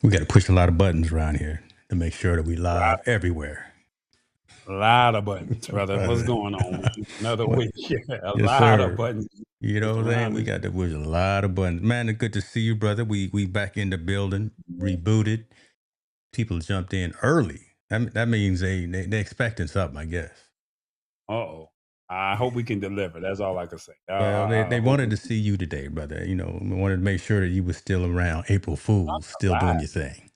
We got to push a lot of buttons around here to make sure that we live everywhere. A lot of buttons, brother. What's Brother. going on, man? Another What? week. A Yes, lot of sir. buttons You know what I'm saying? around We this. got to push a lot of buttons. Man, it's good to see you, brother. We back in the building, rebooted. People jumped in early. That means they expecting something, I guess. Uh-oh. I hope we can deliver. That's all I can say. Well, I they hope wanted we to see you today, brother. You know, we wanted to make sure that you were still around. April Fools, still live. doing your thing.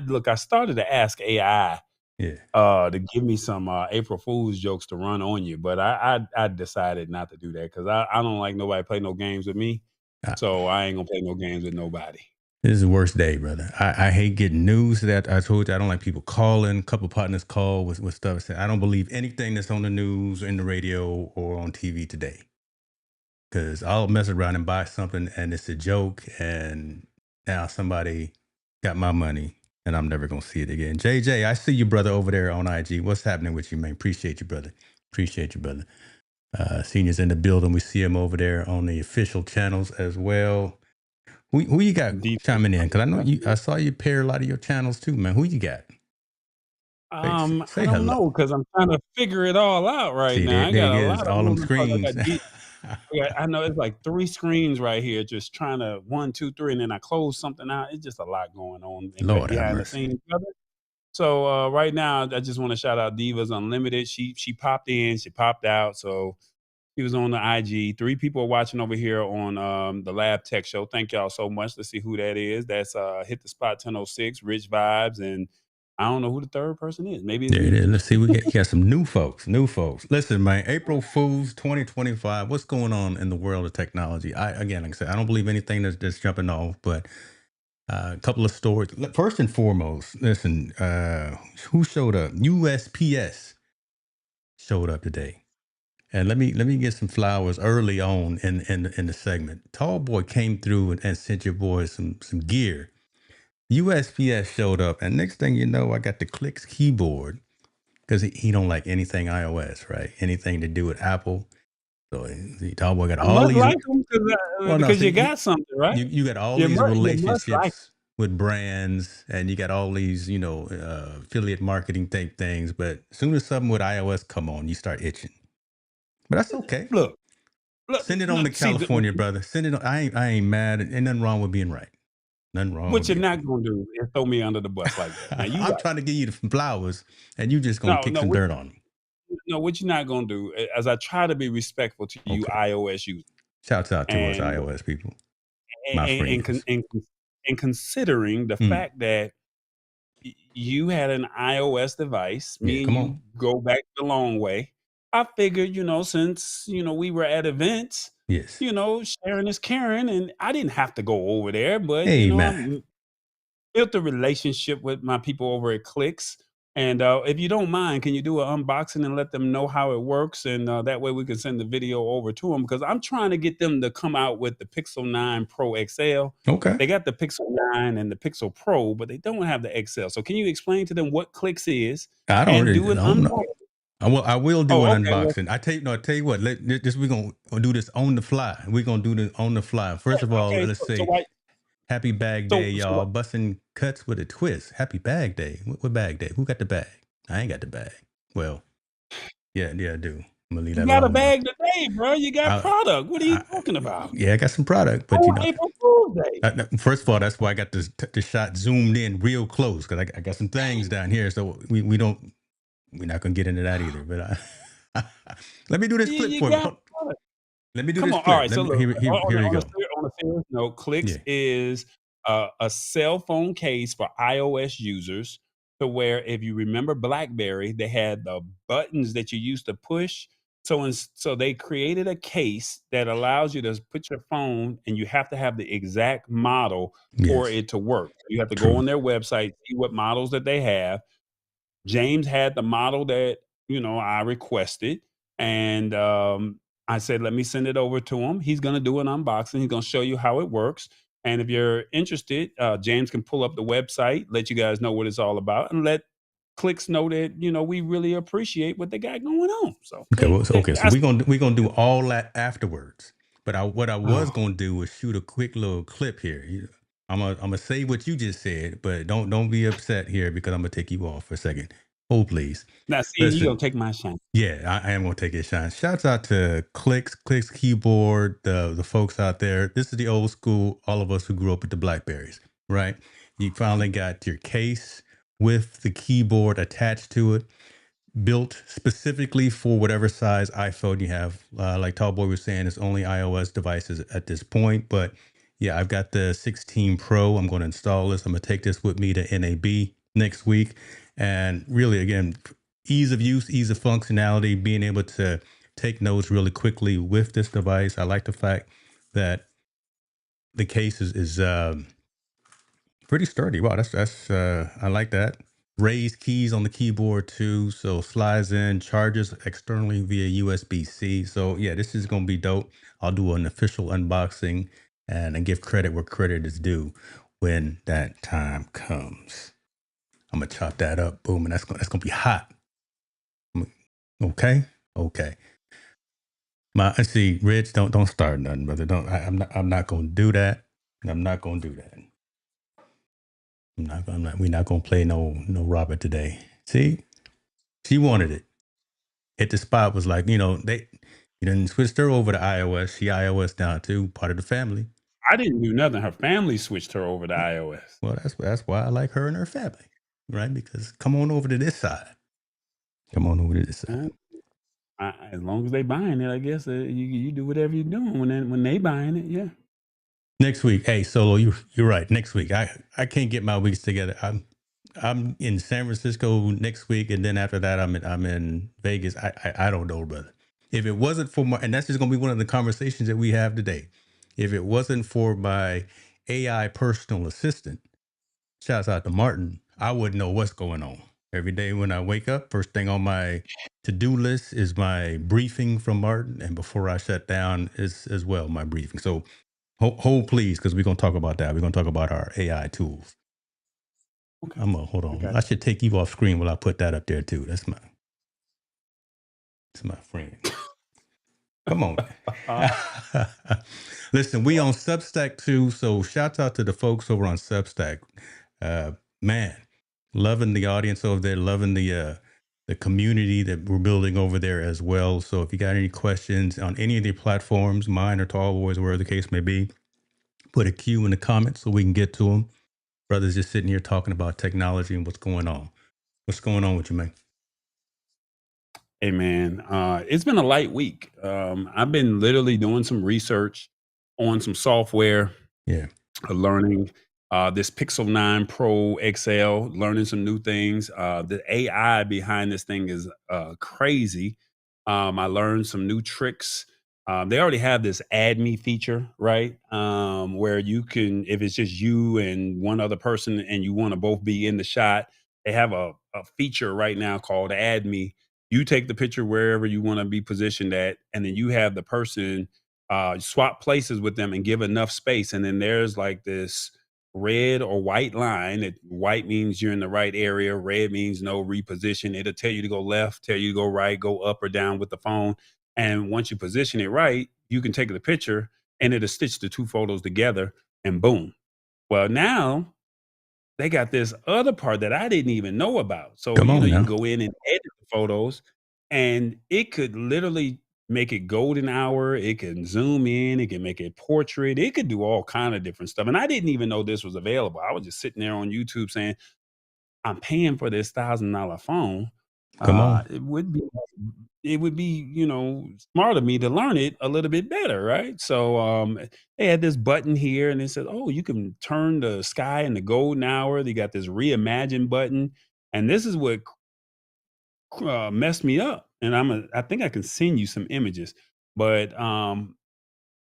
Look, I started to ask AI Yeah. to give me some April Fool's jokes to run on you, but I decided not to do that because I don't like nobody play no games with me. Uh, So I ain't gonna play no games with nobody. This is the worst day, brother. I hate getting news that I told you. I don't like people calling. A couple partners call with stuff. Say, I don't believe anything that's on the news, in the radio, or on TV today. Because I'll mess around and buy something and it's a joke. And now somebody got my money and I'm never going to see it again. JJ, I see you, brother, over there on IG. What's happening with you, man? Appreciate you, brother. Appreciate you, brother. Seniors in the building. We see him over there on the official channels as well. Who you got Deep. chiming in? Because I know I saw you pair a lot of your channels too, man. Who you got? I Say don't hello. know because I'm trying to figure it all out right See, now. I there it got a is. lot of All them moving parts. screens. I know it's like 3 screens right here, just trying to 1, 2, 3, and then I close something out. It's just a lot going on Lord have behind the mercy. scenes, brother. So right now, I just want to shout out Divas Unlimited. She popped in, she popped out. So he was on the IG. 3 people are watching over here on the Lab Tech Show. Thank y'all so much. Let's see who that is. That's Hit the Spot 1006, Rich Vibes, and I don't know who the third person is. Maybe it's There it me. is. Let's see. We got some new folks. New folks. Listen, man. April Fools 2025. What's going on in the world of technology? Like I said, I don't believe anything that's jumping off, but a couple of stories. First and foremost, listen. Who showed up? USPS showed up today. And let me get some flowers early on in the segment. Tall Boy came through and sent your boy some gear. USPS showed up, and next thing you know, I got the Clicks keyboard because he don't like anything iOS, right? Anything to do with Apple. So Tall Boy got I all must these. like them Well, no, because you see, got something, right? you got all You these must like. relationships with brands, and you got all these affiliate marketing type things. But as soon as something with iOS come on, you start itching. But that's okay. Look, Send it on no, to see, California, brother. Send it on. I ain't mad. Ain't nothing wrong with being right. Nothing wrong with what you're being not right. gonna do is throw me under the bus like that. Now you I'm right. trying to give you the flowers, and you just gonna No, kick no, some dirt on me. no. What you're not gonna do, as I try to be respectful to you, Okay. iOS users, Shouts out to us, and iOS people, my and and, con- friends. and, con- and considering the Mm. fact that you had an iOS device, Yeah, me and come you on. go back the long way. I figured, since we were at events, Yes. sharing is caring, and I didn't have to go over there, but Hey, man. I'm built a relationship with my people over at Clicks. And if you don't mind, can you do an unboxing and let them know how it works? And that way we can send the video over to them because I'm trying to get them to come out with the Pixel 9 Pro XL. Okay. They got the Pixel 9 and the Pixel Pro, but they don't have the XL. So can you explain to them what Clicks is I and do I an don't know. unboxing? I will do Oh, an okay. Well, unboxing. I tell you, no, I tell you what. This we're gonna do this on the fly. We're gonna do this on the fly. First of all, okay. let's So say why? Happy Bag So, Day, so y'all. Busting cuts with a twist. Happy Bag Day. What bag day? Who got the bag? I ain't got the bag. Well, yeah, I do. I'm gonna leave you that got a alone though. bag today, bro. You got I, product. What are you I, talking about? yeah, I got some product, but On April Fool's Day. first of all, that's why I got this shot zoomed in real close because I got some things down here, so we're not gonna get into that either. But let me do this clip You for me. got product. Let me do Come this on. All clip. right. Let So me look, here we go. on a serious note, Clicks Yeah. is a cell phone case for iOS users to where if you remember BlackBerry, they had the buttons that you used to push. So they created a case that allows you to put your phone and you have to have the exact model for Yes. it to work. You have to go True. on their website, see what models that they have. James had the model that I requested, and I said, "Let me send it over to him." He's going to do an unboxing. He's going to show you how it works. And if you're interested, James can pull up the website, let you guys know what it's all about, and let Clicks know that we really appreciate what they got going on. So Okay. Well, so that's we're gonna do all that afterwards. But what I was gonna do was shoot a quick little clip here. I'm gonna say what you just said, but don't be upset here because I'm gonna take you off for a second. Hold please. Now, see, you gonna Listen, take my shine. yeah, I am gonna take his shine. Shouts out to Clicks Keyboard, the folks out there. This is the old school, all of us who grew up with the Blackberries, right? You finally got your case with the keyboard attached to it, built specifically for whatever size iPhone you have. Like Tallboy was saying, it's only iOS devices at this point. But yeah, I've got the 16 Pro. I'm going to install this. I'm going to take this with me to NAB next week. And really, again, ease of use, ease of functionality, being able to take notes really quickly with this device. I like the fact that the case is pretty sturdy. Wow, that's I like that. Raised keys on the keyboard too, so slides in, charges externally via USB-C. So yeah, this is gonna be dope. I'll do an official unboxing and give credit where credit is due when that time comes. I'm gonna chop that up, boom, and that's gonna be hot. Okay, okay. See, Rich, don't start nothing, brother. Don't. I'm not gonna do that. I'm not gonna do that. We're not gonna play no Robert today. See, she wanted it. Hit the spot was like, you done switched her over to iOS. She iOS now too, part of the family. I didn't do nothing. Her family switched her over to iOS. Well, that's why I like her and her family, right? Because come on over to this side. Come on over to this side. As long as they buying it, I guess you do whatever you're doing when they buying it. Yeah. Next week, hey Solo, you're right. Next week, I can't get my weeks together. I'm in San Francisco next week, and then after that, I'm in Vegas. I don't know, brother. If it wasn't for my, and that's just gonna be one of the conversations that we have today. If it wasn't for my AI personal assistant, shouts out to Martin, I wouldn't know what's going on. Every day when I wake up, first thing on my to-do list is my briefing from Martin, and before I shut down is as well my briefing. So hold please, because we're gonna talk about that. We're gonna talk about our AI tools. Okay. I'm gonna hold on. Okay. I should take you off screen while I put that up there too. That's my friend. Come on. Listen, we on Substack too, so shout out to the folks over on Substack. Man, loving the audience over there, loving the community that we're building over there as well. So if you got any questions on any of the platforms, mine or Tallboys, wherever the case may be, put a Q in the comments so we can get to them. Brothers just sitting here talking about technology and what's going on. What's going on with you, man? Hey man, it's been a light week. I've been literally doing some research on some software, Yeah. learning this Pixel 9 Pro XL, learning some new things. The AI behind this thing is crazy. I learned some new tricks. They already have this add me feature, right? Where you can, if it's just you and one other person and you want to both be in the shot, they have a feature right now called add me. You take the picture wherever you want to be positioned at, and then you have the person swap places with them and give enough space. And then there's like this red or white line. White means you're in the right area. Red means no reposition. It'll tell you to go left, tell you to go right, go up or down with the phone. And once you position it right, you can take the picture and it'll stitch the two photos together and boom. Well, now they got this other part that I didn't even know about. So, Come on you can now. go in and edit the photos and it could literally make it golden hour. It can zoom in, it can make it portrait. It could do all kind of different stuff. And I didn't even know this was available. I was just sitting there on YouTube saying, I'm paying for this $1,000 phone. Come on. It would be smart of me to learn it a little bit better, right? So they had this button here and it said, oh, you can turn the sky into golden hour. They got this reimagine button. And this is what messed me up. And I think I can send you some images. But I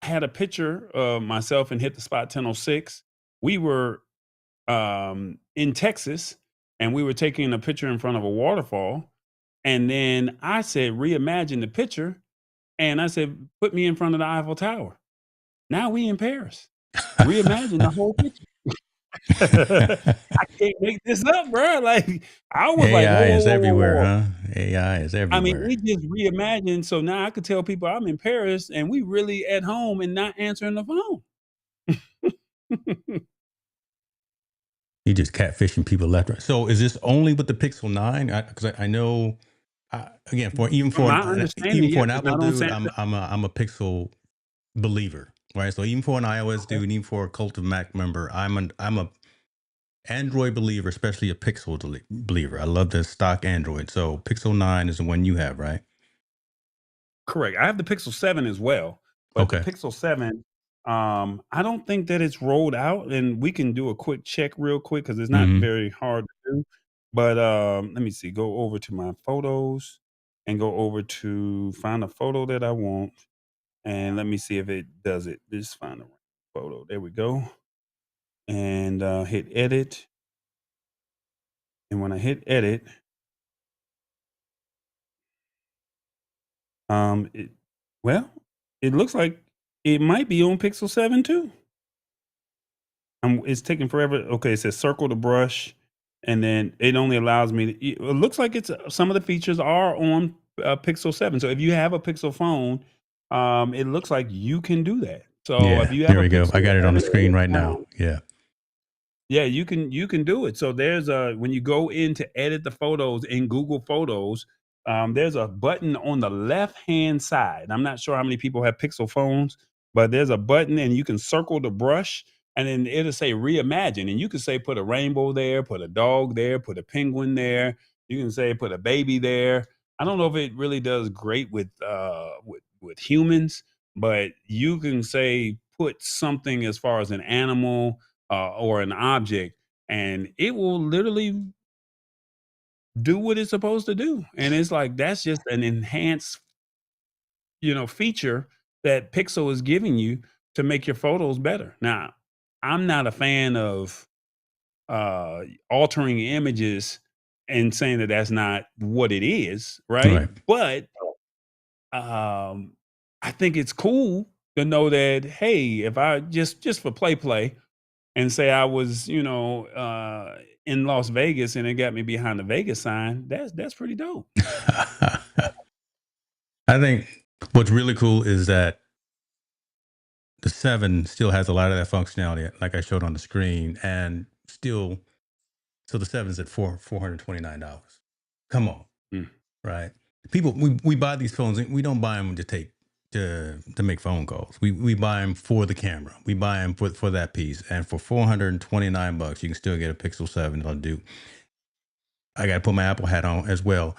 had a picture of myself and Hit the Spot 1006. We were in Texas and we were taking a picture in front of a waterfall. And then I said, reimagine the picture. And I said, put me in front of the Eiffel Tower. Now we in Paris. Reimagine the whole picture. I can't make this up, bro. Like I was like, AI whoa, is whoa, whoa, whoa, everywhere, whoa. huh? AI is I mean, everywhere. we just reimagined. So now I could tell people I'm in Paris and we really at home and not answering the phone. You're just catfishing people left. Right. So is this only with the Pixel 9? Because I know, again, From my understanding, even for yes, an it's Apple not on dude, Samsung. I'm a Pixel believer, right? So even for an iOS dude, even for a cult of Mac member, I'm a Android believer, especially a Pixel believer. I love the stock Android. So Pixel 9 is the one you have, right? Correct. I have the Pixel 7 as well, but the Okay. Pixel 7, I don't think that it's rolled out, and we can do a quick check real quick because it's not Mm-hmm. very hard to do. But let me see. Go over to my photos and go over to find a photo that I want, and let me see if it does it. Just find a photo. There we go, and hit edit. And when I hit edit, it well, it looks like it might be on Pixel 7 too. It's taking forever. Okay, it says circle the brush, and then it only allows me to. It looks like it's some of the features are on Pixel 7. So if you have a Pixel phone, it looks like you can do that. So if Yeah, you have there a we go. I Pixel got it on the 7 screen right now. Yeah. yeah, you can do it. So there's a when you go in to edit the photos in Google Photos, there's a button on the left hand side. I'm not sure how many people have Pixel phones, but there's a button and you can circle the brush and then it'll say reimagine. And you can say put a rainbow there, put a dog there, put a penguin there. You can say put a baby there. I don't know if it really does great with humans, but you can say put something as far as an animal or an object, and it will literally do what it's supposed to do. And it's like that's just an enhanced, feature that Pixel is giving you to make your photos better. Now, I'm not a fan of altering images and saying that that's not what it is, right? Right. But um, I think it's cool to know that hey, if I just for play and say I was, in Las Vegas and it got me behind the Vegas sign, that's pretty dope. I think what's really cool is that the 7 still has a lot of that functionality, like I showed on the screen, and still, so the 7 is at $429. Come on, Mm. right? People, we buy these phones. And we don't buy them to take to make phone calls. We buy them for the camera. We buy them for that piece. And for $429, you can still get a Pixel 7 that'll do. I got to put my Apple hat on as well.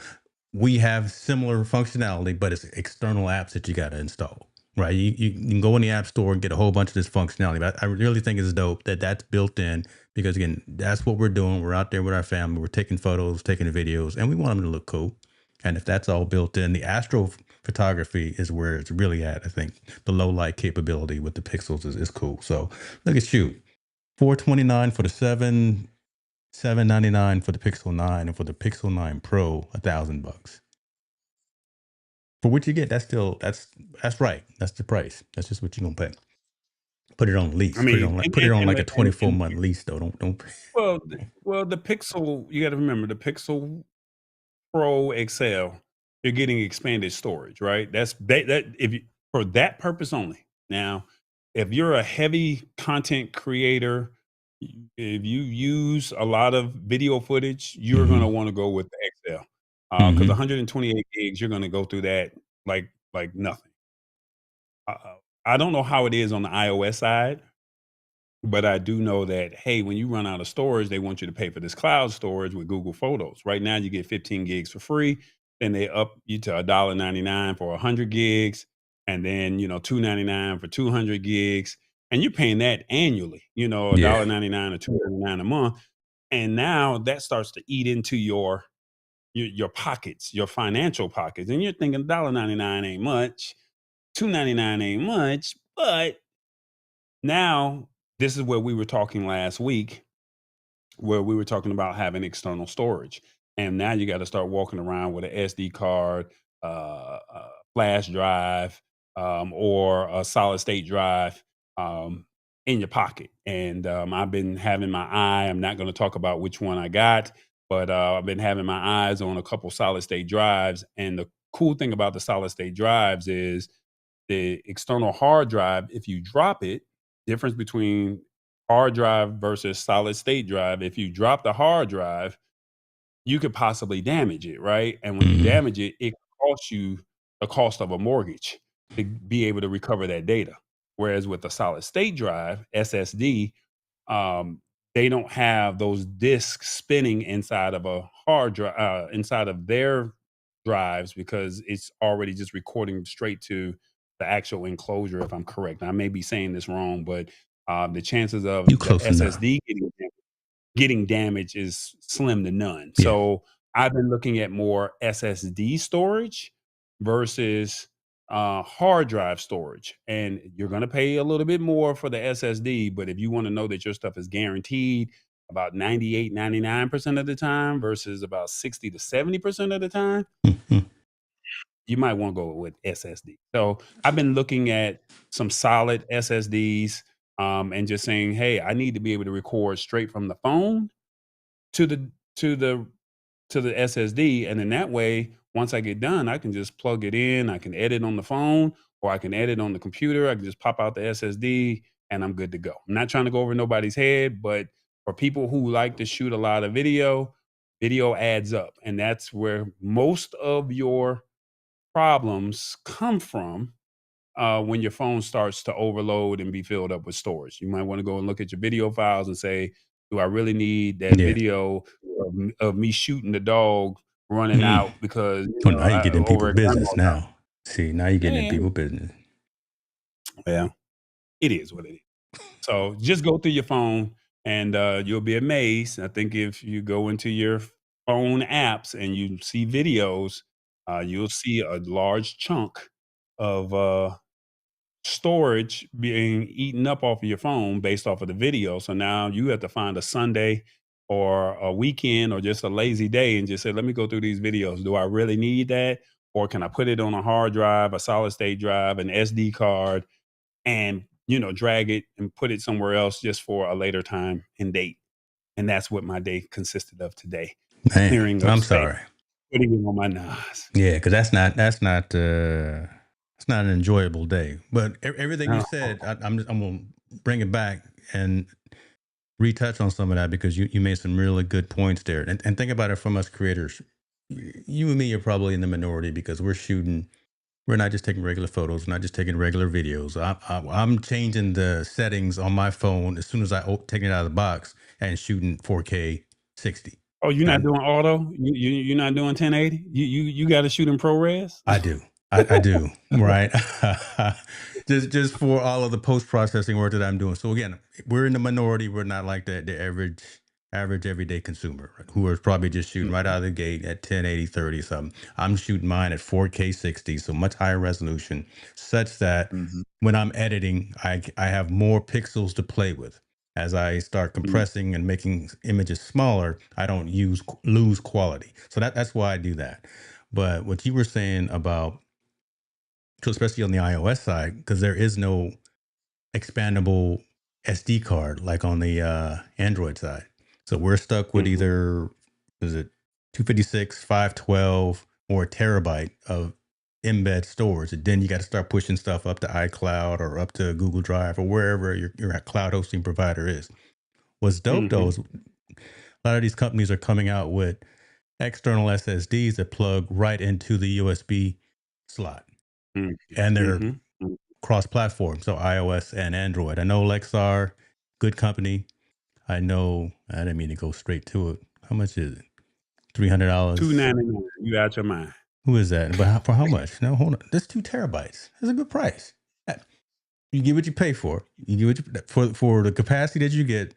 We have similar functionality, but it's external apps that you got to install, right? You can go in the App Store and get a whole bunch of this functionality. But I really think it's dope that that's built in because, again, that's what we're doing. We're out there with our family. We're taking photos, taking videos, and we want them to look cool. And if that's all built in, the astrophotography is where it's really at. I think the low light capability with the pixels is cool. So look at you, $429 for the 7, $799 for the Pixel 9, and for the Pixel 9 Pro, $1,000. For what you get, that's right. That's the price. That's just what you're gonna pay. Put it on I lease. Put it mean, on and put it and on and like a the and 24-month lease though. Don't. well, the Pixel, you gotta remember the Pixel Pro XL, you're getting expanded storage, right? That if you for that purpose only. Now, if you're a heavy content creator, if you use a lot of video footage, you're Mm-hmm. gonna want to go with the XL because Mm-hmm. 128 gigs, you're gonna go through that like nothing. I don't know how it is on the iOS side, but I do know that, hey, when you run out of storage, they want you to pay for this cloud storage with Google Photos. Right now, you get 15 gigs for free. Then they up you to $1.99 for 100 gigs, and then $2.99 for 200 gigs, and you're paying that annually. Yeah. $1.99 or $2.99 a month, and now that starts to eat into your pockets, your financial pockets, and you're thinking $1.99 ain't much, $2.99 ain't much, but now, this is where we were talking last week, where we were talking about having external storage. And now you got to start walking around with an SD card, flash drive, or a solid state drive um, in your pocket. And I've been having my eye, I'm not going to talk about which one I got, but I've been having my eyes on a couple solid state drives. And the cool thing about the solid state drives is the external hard drive, if you drop it, difference between hard drive versus solid state drive. If you drop the hard drive, you could possibly damage it, right? And when you damage it, it costs you the cost of a mortgage to be able to recover that data. Whereas with a solid state drive, SSD, they don't have those disks spinning inside of a hard drive, inside of their drives, because it's already just recording straight to the actual enclosure, if I'm correct. Now, I may be saying this wrong, but the chances of You the close enough. SSD getting damaged is slim to none. Yeah. So I've been looking at more SSD storage versus hard drive storage. And you're going to pay a little bit more for the SSD, but if you want to know that your stuff is guaranteed about 98, 99% of the time versus about 60 to 70% of the time, you might want to go with SSD. So I've been looking at some solid SSDs, and just saying, hey, I need to be able to record straight from the phone to the to the to the SSD, and then that way, once I get done, I can just plug it in. I can edit on the phone, or I can edit on the computer. I can just pop out the SSD, and I'm good to go. I'm not trying to go over nobody's head, but for people who like to shoot a lot of video, video adds up, and that's where most of your problems come from when your phone starts to overload and be filled up with storage. You might want to go and look at your video files and say, do I really need that Yeah. video of me shooting the dog running out because, Well, now you get in over people's at business grandma's house? now. See, now you're getting in Yeah, people's business. well, it is what it is. So just go through your phone and you'll be amazed. I think if you go into your phone apps and you see videos, you'll see a large chunk of storage being eaten up off of your phone based off of the video. So now you have to find a Sunday or a weekend or just a lazy day and just say, let me go through these videos. Do I really need that? Or can I put it on a hard drive, a solid state drive, an SD card, and drag it and put it somewhere else just for a later time and date? And that's what my day consisted of today. Man, Clearing up I'm space, sorry. putting it on my NAS. Yeah, because that's not it's not an enjoyable day. But everything you said, I'm gonna bring it back and retouch on some of that, because you made some really good points there. And think about it from us creators. You and me are probably in the minority, because we're not just taking regular photos, not just taking regular videos. I'm changing the settings on my phone as soon as I take it out of the box and shooting 4K 60. Oh, you're not doing auto? You're not doing 1080? You got to shoot in ProRes? I do. I do. Right. just for all of the post processing work that I'm doing. So again, we're in the minority. We're not like the average everyday consumer, right, who is probably just shooting right out of the gate at 1080, 30 something. I'm shooting mine at 4K 60, so much higher resolution, such that when I'm editing, I have more pixels to play with. As I start compressing and making images smaller, I don't lose quality. So that's why I do that. But what you were saying about, especially on the iOS side, because there is no expandable SD card like on the Android side. So we're stuck with either, is it 256, 512, or a terabyte of embed storage. And then you got to start pushing stuff up to iCloud or up to Google Drive or wherever your cloud hosting provider is. What's dope though is a lot of these companies are coming out with external SSDs that plug right into the USB slot. And they're cross-platform, so iOS and Android. I know Lexar, good company. I know, I didn't mean to go straight to it. How much is it? $300. $299. You out your mind. Who is that? But for how much? No, hold on. That's 2 terabytes. That's a good price. You get what you pay for. You get what for the capacity that you get.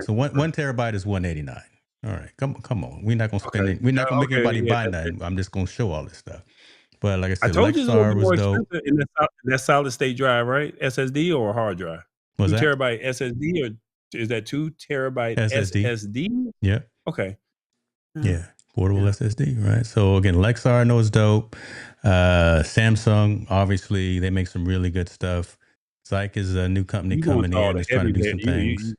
So one terabyte is $189. All right, come on. We're not gonna spend it. We're not gonna make everybody buy that. I'm just gonna show all this stuff. But like I said, I told you it's a little Lexar bit was more dope. expensive in that solid state drive, right? SSD or a hard drive? Was 2 that terabyte SSD, or is that 2 terabyte SSD? SSD? Yeah. Okay. Yeah. Portable SSD, right? So again, Lexar I know is dope. Samsung, obviously, they make some really good stuff. Zyke is a new company coming in that's trying to do some things.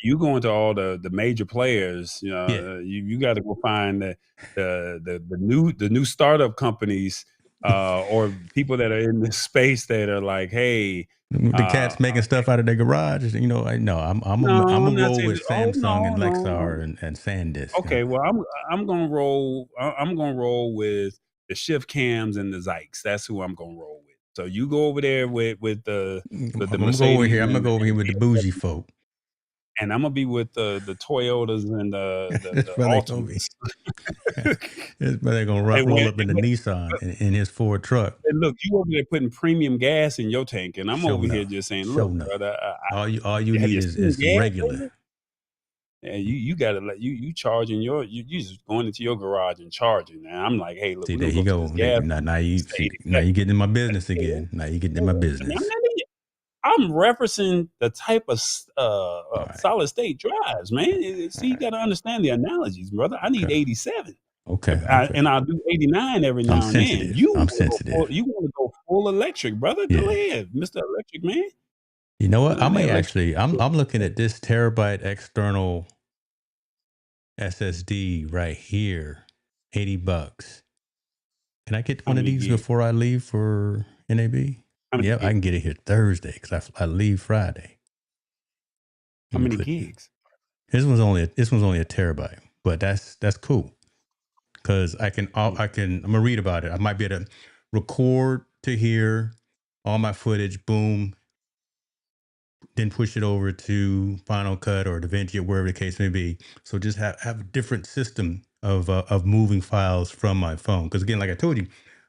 You go into all the major players, Yeah. you got to go find the new startup companies or people that are in this space that are like, hey, The cats making stuff out of their garage. You know, no, I'm no, a I'm not roll saying. with Oh Samsung no, and no. Lexar and SanDisk. Okay, well, I'm gonna roll. I'm gonna roll with the shift cams and the Zykes. That's who I'm gonna roll with. So you go over there with the I'm gonna go over Mercedes here. I'm gonna and go over here with the bougie folk. and I'm gonna be with the Toyotas and This the brother gonna be. Altimas. This brother gonna and roll when up in the Nissan in his Ford truck. and look, you over there putting premium gas in your tank, and I'm Show over here no, just saying, show look, no. brother, All you have need you seen is some gas regular. lately? And you gotta let you charging you just going into your garage and charging. And I'm like, hey, look, See, we're there gonna you go to go. this gas Now you see, station. now you getting in my business again. Now you getting in my I mean, business. I'm referencing the type of All right. solid state drives, man. See, All you right. got to understand the analogies, brother. I need Okay. 87, Okay. and Okay. I'll do 89 every I'm now and then. sensitive. I'm sensitive. You want to go full electric, brother? Go Yeah. ahead, Mister Electric Man. You know what? I The may electric. actually. I'm looking at this terabyte external SSD right here. $80. Can I get How one of many these gigs? before I leave for NAB? How many Yep, I gigs? can get it here Thursday because I leave Friday. How Let me many put gigs? this one's only a terabyte, but that's cool because I'm gonna read about it. I might be able to record to here all my footage, boom, then push it over to Final Cut or DaVinci or wherever the case may be. So just have a different system of moving files from my phone. Because again, like I told you,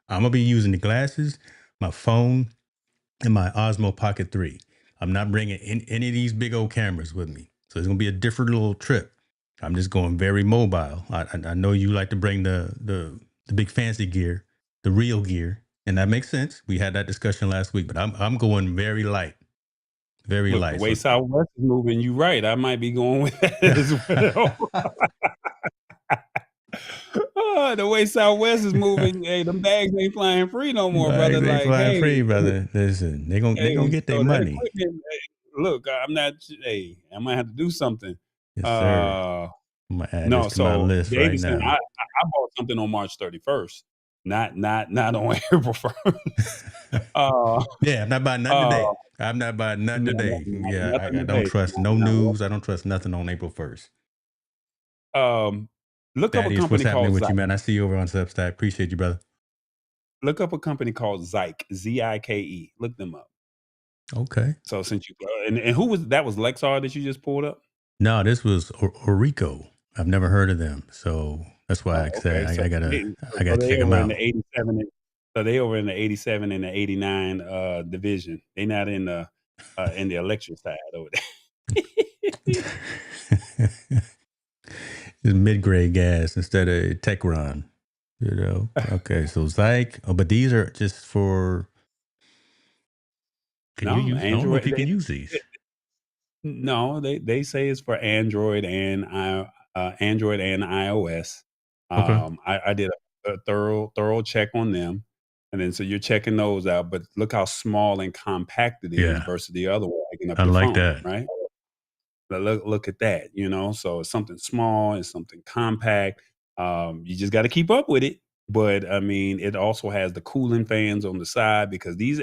I'm gonna be using the glasses, my phone, and my Osmo Pocket 3. I'm not bringing any of these big old cameras with me. So it's gonna be a different little trip. I'm just going very mobile. I know you like to bring the big fancy gear, the real gear, and that makes sense. We had that discussion last week, but I'm going very light. Very Look, the light. way So Southwest is moving, you right. I might be going with that as well. The way Southwest is moving, hey, them bags ain't flying free no more, brother. bags ain't Like, flying free, hey, brother. Listen, they gonna hey, get their so that money. equipment, hey, look, I'm not. Hey, I might have to do something. Yes, sir. Uh, I'm gonna add this no, to my so list right Davidson, now. I bought something on March 31st, not on April 1st. Yeah, I'm not buying nothing Uh, today. I'm not buying nothing no, today. Yeah, nothing I don't today. trust no news. I don't trust nothing on April 1st. Look up a Thaddeus, what's company happening called with you, Zyke. man? I see you over on Substack. Appreciate you, brother. Look up a company called Zyke, Zike. Look them up. Okay. So since you and who was that? Was Lexar that you just pulled up? No, this was Orico. I've never heard of them, so that's why I Oh, okay. said I So gotta they check them over in out. the 87. So they over in the 87 and the 89 division. They not in the electric side over there. It's mid-grade gas instead of Tech Run. You know. Okay, so Zyke. Oh, but these are just for. Can you No, use? I don't know if Android. you can use these. No, they say it's for Android and iOS. Okay. I did a thorough check on them, and then so you're checking those out. But look how small and compact it is Yeah, versus the other one, picking up I your like phone, that. right? But look at that, you know. So it's something small, it's something compact. You just got to keep up with it. But I mean, it also has the cooling fans on the side because these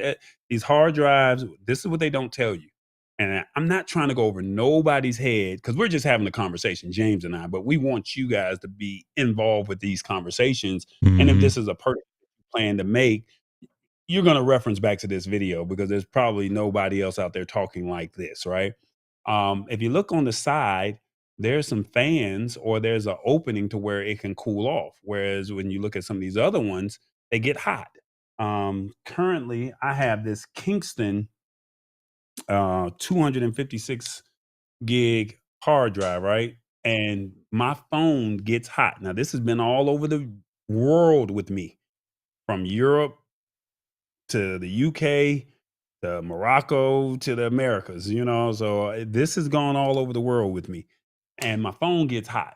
hard drives. This is what they don't tell you. And I'm not trying to go over nobody's head because we're just having a conversation, James and I. But we want you guys to be involved with these conversations. And if Mm-hmm. this is a purchase you plan to make, you're going to reference back to this video because there's probably nobody else out there talking like this, right? If you look on the side, there's some fans or there's an opening to where it can cool off. Whereas when you look at some of these other ones, they get hot. Currently, I have this Kingston 256 gig hard drive, right? And my phone gets hot. Now, this has been all over the world with me from Europe to the UK, to Morocco, to the Americas, you know. So this has gone all over the world with me. And my phone gets hot.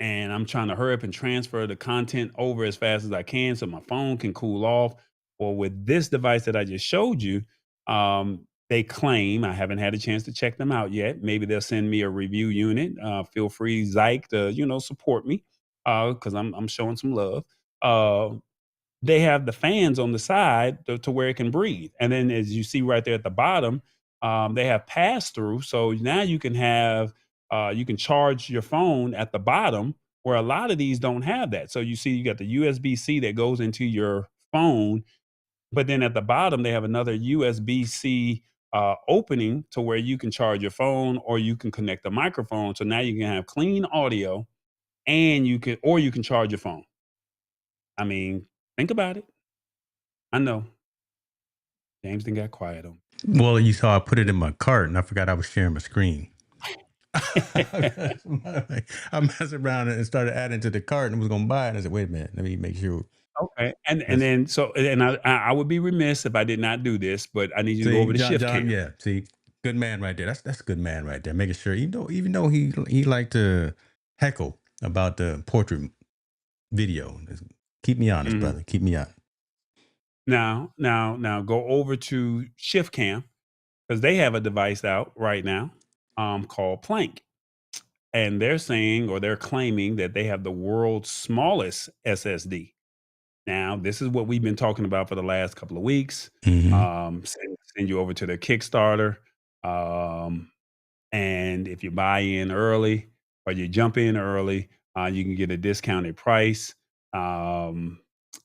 And I'm trying to hurry up and transfer the content over as fast as I can so my phone can cool off. Or with this device that I just showed you, they claim I haven't had a chance to check them out yet. Maybe they'll send me a review unit. Feel free, Zyke, to support me because I'm showing some love. Uh, they have the fans on the side to where it can breathe. And then as you see right there at the bottom, they have pass through. So now you can charge your phone at the bottom where a lot of these don't have that. So you see you got the USB-C that goes into your phone, but then at the bottom they have another USB-C opening to where you can charge your phone or you can connect the microphone. So now you can have clean audio and you can charge your phone. I mean, think about it. I know. James done got quiet on Well, you saw I put it in my cart and I forgot I was sharing my screen. I messed around and started adding to the cart and was going to buy it. And I said, wait a minute, let me make sure. Okay, and This, then so and I would be remiss if I did not do this, but I need you to go see, over to shift John, cam. yeah, see, good man right there. That's a good man right there. Making sure, even though he liked to heckle about the portrait video. Keep me honest, Mhm. brother. Keep me honest. Now go over to shift cam because they have a device out right now called Plank. And they're saying or they're claiming that they have the world's smallest SSD. Now, this is what we've been talking about for the last couple of weeks. Hmm. Send you over to their Kickstarter. Um, and if you buy in early or you jump in early, you can get a discounted price. Um,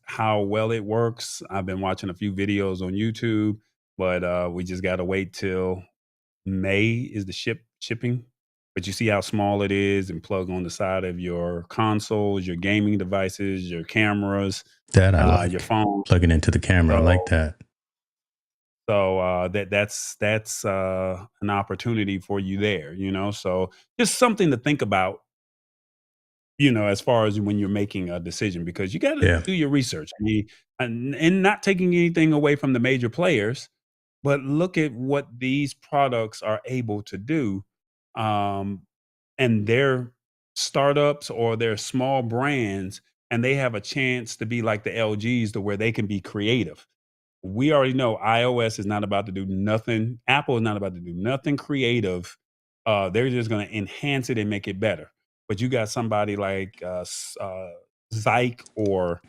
how well it works, I've been watching a few videos on YouTube, but we just got to wait till May is the shipping. But you see how small it is and plug on the side of your consoles, your gaming devices, your cameras, That I your like. phone. Plugging into the camera. I like So that. that's an opportunity for you there, you know. So just something to think about, you know, as far as when you're making a decision, because you got to Yeah. do your research. I mean, and not taking anything away from the major players, but look at what these products are able to do. Um, and they're startups or they're small brands, and they have a chance to be like the LGs to where they can be creative. We already know iOS is not about to do nothing. Apple is not about to do nothing creative. They're just going to enhance it and make it better. But you got somebody like Zyke or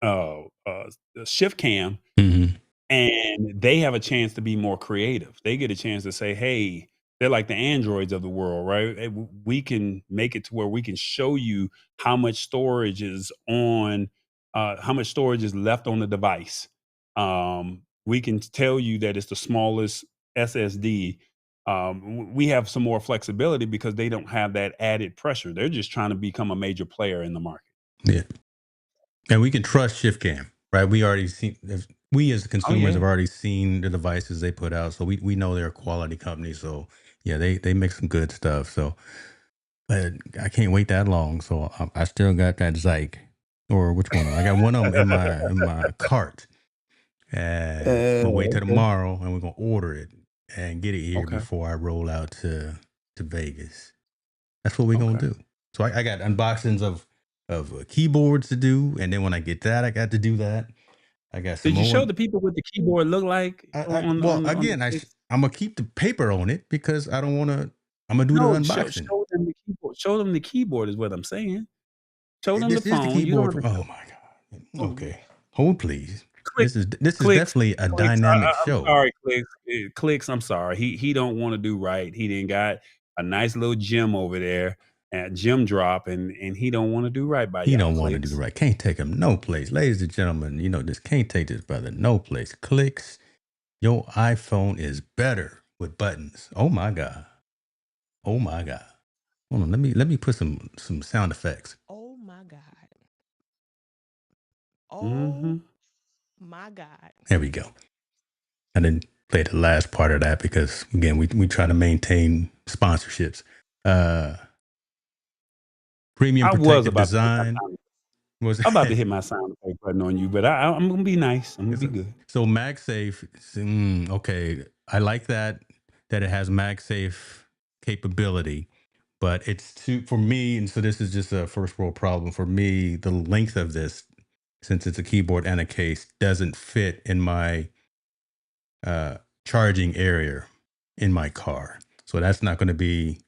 uh, uh, ShiftCam, Hmm. and they have a chance to be more creative. They get a chance to say, "Hey," they're like the androids of the world, right? We can make it to where we can show you how much storage is how much storage is left on the device. We can tell you that it's the smallest SSD. We have some more flexibility because they don't have that added pressure. They're just trying to become a major player in the market. Yeah. And we can trust ShiftCam, right? We as the Oh consumers have yeah. already seen the devices they put out, so we know they're a quality company. So yeah, they make some good stuff. So, but I can't wait that long. So I still got that Zyke, or which one? I got one of them in my cart, and I'm gonna wait till Okay. tomorrow, and we're gonna order it and get it here Okay. before I roll out to Vegas. That's what we're gonna Okay. do. So I got unboxings of keyboards to do, and then when I get that, I got to do that. I got some Did you show more. the people what the keyboard look like Well, on the again, pic? I'm gonna keep the paper on it because I don't want to. I'm gonna do the No, unboxing. show them the keyboard. Show them the keyboard is what I'm saying. Show them the This is the phone. You don't keyboard. have to Oh show my god. oh, Okay, hold please. click This is clicks, definitely a clicks. dynamic I'm show. sorry, clicks. Clicks, I'm sorry. He don't want to do right. He didn't got a nice little gym over there at gym drop and he don't want to do right by He y'all don't want to do clicks. right. Can't take him no place, ladies and gentlemen. This can't take this brother no place. Clicks. Your iPhone is better with buttons. Oh my god. Oh my god. Hold on. Let me put some sound effects. Oh my God. Oh Mm-hmm. my God. There we go. I didn't play the last part of that because again we try to maintain sponsorships. Uh Premium I was protective about to hit my design sound. was I'm about to hit my sound effect button on you, but I'm gonna be nice. I'm gonna be good. so MagSafe. Okay, I like that it has MagSafe capability, but it's too for me. And so this is just a first world problem for me. The length of this, since it's a keyboard and a case, doesn't fit in my uh, charging area in my car. So that's not going to be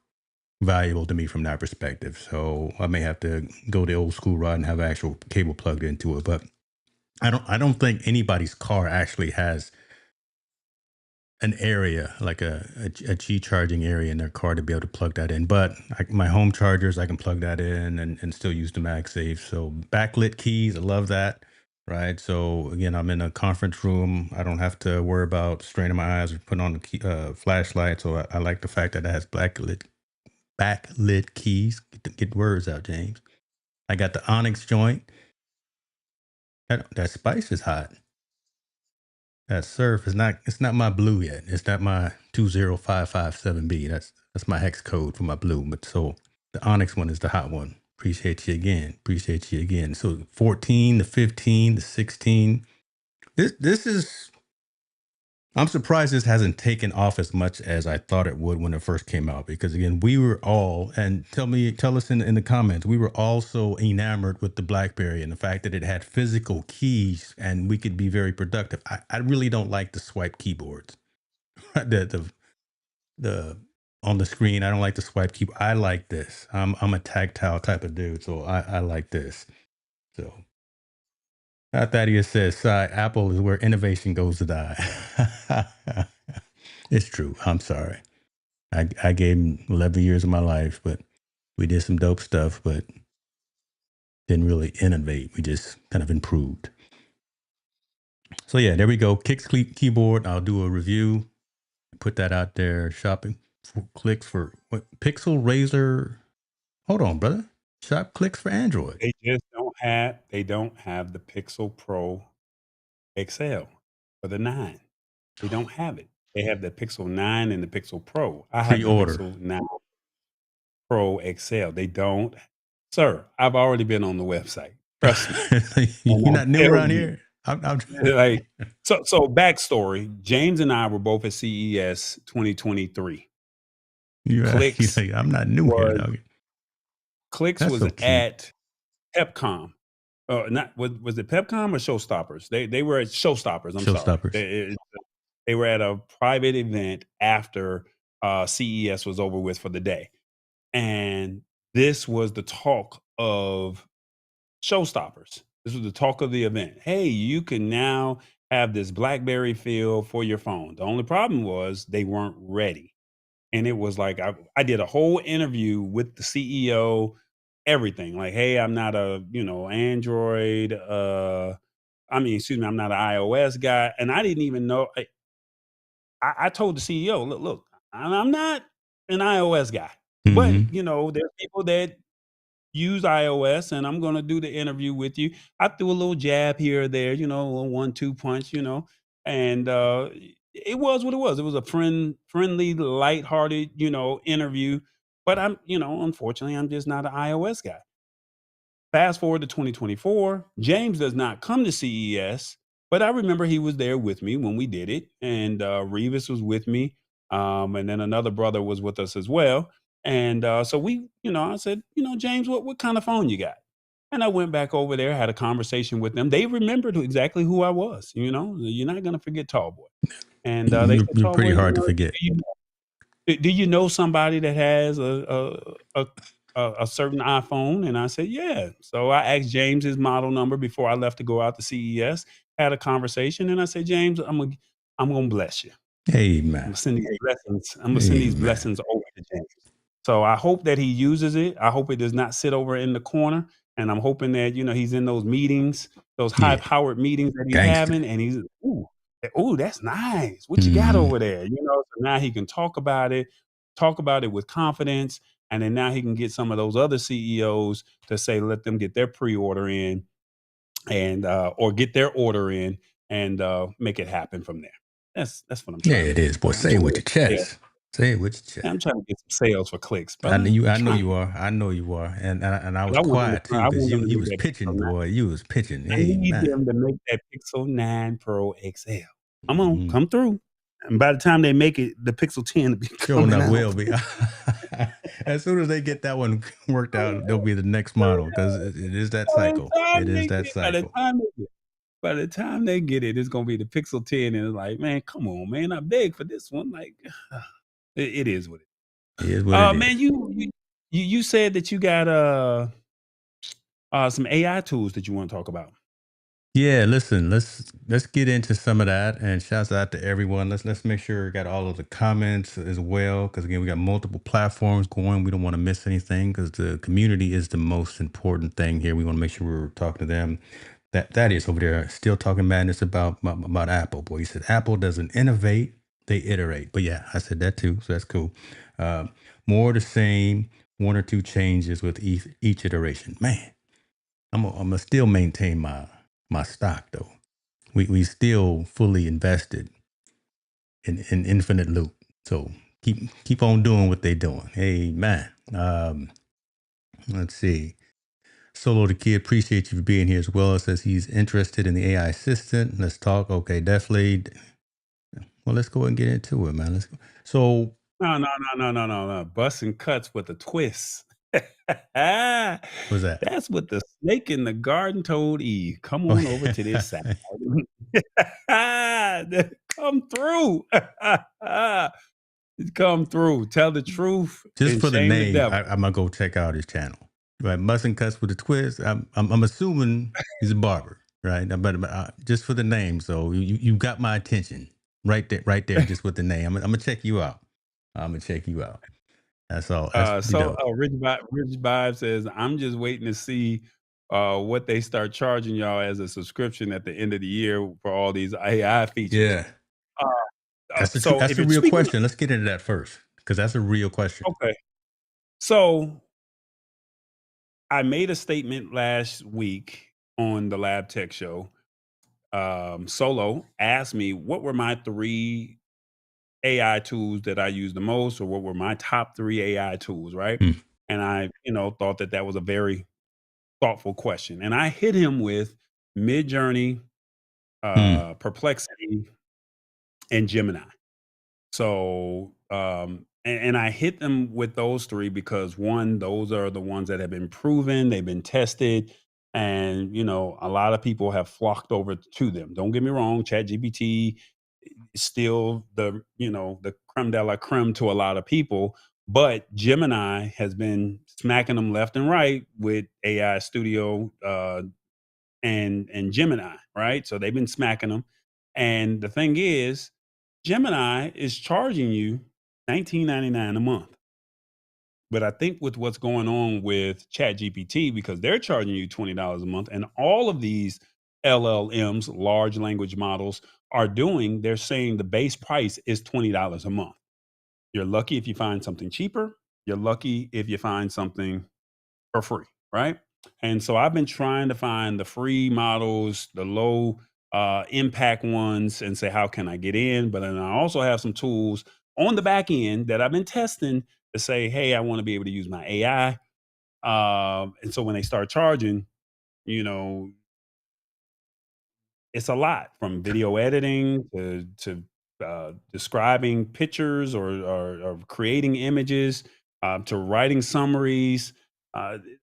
valuable to me from that perspective. So I may have to go the old school route and have actual cable plugged into it. But I don't think anybody's car actually has an area like a G charging area in their car to be able to plug that in. But my home chargers, I can plug that in and still use the MagSafe. So backlit keys, I love that. Right. So again, I'm in a conference room. I don't have to worry about straining my eyes or putting on the flashlight. So I like the fact that it has backlit keys. Get words out, James. I got the Onyx joint. That spice is hot. That surf is not. It's not my blue yet. It's not my 20557B. That's my hex code for my blue. But so the Onyx one is the hot one. Appreciate you again. Appreciate you again. So 14, the 15, the 16. This is. I'm surprised this hasn't taken off as much as I thought it would when it first came out. Because again, we were all, and tell us in the comments, we were all so enamored with the BlackBerry and the fact that it had physical keys and we could be very productive. I really don't like the swipe keyboards. the on the screen. I don't like the swipe keyboard. I like this. I'm a tactile type of dude, so I like this. So Thaddeus says, Apple is where innovation goes to die. It's true. I'm sorry. I gave him 11 years of my life, but we did some dope stuff, but didn't really innovate. We just kind of improved. So yeah, there we go. Kicks keyboard. I'll do a review. Put that out there. Shopping for clicks for what? Pixel Razor. Hold on, brother. Shop clicks for Android. They just don't have the Pixel Pro XL for the 9. They don't have it. They have the Pixel 9 and the Pixel Pro. I have the Pre-order. Pixel 9 Pro XL. They don't. Sir, I've already been on the website. Trust me. You're not new around you, here. I'm like so backstory. James and I were both at CES 2023. Clicks I'm not new here, dog. Clicks That's was so cute. at Pepcom. Not was it Pepcom or Showstoppers? They were at Showstoppers. I'm Showstoppers. sorry. They were at a private event after CES was over with for the day, and this was the talk of Showstoppers. This was the talk of the event. Hey, you can now have this BlackBerry feel for your phone. The only problem was they weren't ready. And it was like I did a whole interview with the CEO, everything. Like, hey, I'm not a, Android, excuse me, I'm not an iOS guy. And I didn't even know. I told the CEO, look, I'm not an iOS guy. But, Mhm. there's people that use iOS, and I'm going to do the interview with you. I threw a little jab here or there, a little 1-2 punch, and it was what it was. It was a friendly, lighthearted, interview. But unfortunately, I'm just not an iOS guy. Fast forward to 2024, James does not come to CES, but I remember he was there with me when we did it, and Revis was with me, and then another brother was with us as well. And so we, I said, James, what kind of phone you got? And I went back over there, had a conversation with them. They remembered exactly who I was. You're not gonna forget Tall Boy. And they said, You're Tall pretty Boy, hard to forget. do you know somebody that has a certain iPhone? And I said, yeah. So I asked James his model number before I left to go out to CES, had a conversation, and I said, James, I'm gonna bless you. I'm Amen. gonna send these blessings. I'm gonna send these blessings over to James. So I hope that he uses it. I hope it does not sit over in the corner. And I'm hoping that, he's in those meetings, those Yeah. high-powered meetings that he's Gangster. having, and he's, ooh, that's nice. What you got over there? So now he can talk about it with confidence. And then now he can get some of those other CEOs to say, let them get their pre-order in and or get their order in and make it happen from there. That's what I'm Yeah, trying it to do. is, boy. I'm Say trying it to with get your sales. chest. Say it with your chest. I'm trying to get some sales for Clicks, I brother. know you. I know Trying. you are. I know you are. And I was I want them quiet to, too I because want them to you make was that pitching, Pixel 9. boy. You was pitching. I Hey, need man. them to make that Pixel 9 Pro XL. I'm gonna come through. And by the time they make it, the Pixel 10 will be Sure coming enough, out. will be. As soon as they get that one worked out, they'll be the next model because it is that cycle. It is that cycle. By the time they get it, it's gonna be the Pixel 10, and it's like, man, come on, man, I beg for this one. Like, it is what it It is what it man, is. you said that you got some AI tools that you want to talk about. Yeah, listen, let's get into some of that, and shouts out to everyone. Let's make sure we got all of the comments as well, because again, we got multiple platforms going. We don't want to miss anything because the community is the most important thing here. We want to make sure we're talking to them. That is over there still talking madness about Apple. Boy, he said Apple doesn't innovate, they iterate. But yeah, I said that too, so that's cool. Uh, More the same, one or two changes with each iteration. Man, I'm gonna still maintain my stock though. We still fully invested in Infinite Loop. So keep on doing what they doing. Hey man. Let's see. Solo the Kid, appreciate you for being here as well. Says he's interested in the AI assistant. Let's talk. Okay, definitely. Well, let's go ahead and get into it, man. Let's go. So No. Busting cuts with a twist. what's that? That's what the snake in the garden told Eve. Come on over to this side. Come through. Come through. Tell the truth Just and for the shame the name, devil. I'm gonna go check out his channel. Right, Mustang Cuts with a Twist. I'm assuming he's a barber, right? But just for the name, so you got my attention right there, just with the name. I'm gonna check you out. I'm gonna check you out. That's all. That's pretty dope. Rich Vibe says, I'm just waiting to see what they start charging y'all as a subscription at the end of the year for all these AI features. Yeah, Uh, that's so that's if a you're real speaking, question. Let's get into that first because that's a real question. okay. So I made a statement last week on the Lab Tech Show. Solo asked me what were my 3 AI tools that I use the most, or what were my top 3 AI tools, right? Hmm. And I, thought that was a very thoughtful question. And I hit him with Midjourney, Hmm. Perplexity, and Gemini. So, and I hit them with those 3 because one, those are the ones that have been proven, they've been tested, and a lot of people have flocked over to them. Don't get me wrong, ChatGPT is still the creme de la creme to a lot of people, but Gemini has been smacking them left and right with AI Studio, and Gemini, right? So they've been smacking them. And the thing is, Gemini is charging you $19.99 a month. But I think with what's going on with ChatGPT, because they're charging you $20 a month, and all of these LLMs, large language models, they're saying the base price is $20 a month. You're lucky if you find something cheaper. You're lucky if you find something for free, right? And so I've been trying to find the free models, the low impact ones, and say, how can I get in? But then I also have some tools on the back end that I've been testing to say, hey, I want to be able to use my AI. And so when they start charging, you know, it's a lot from video editing to describing pictures or creating images, to writing summaries.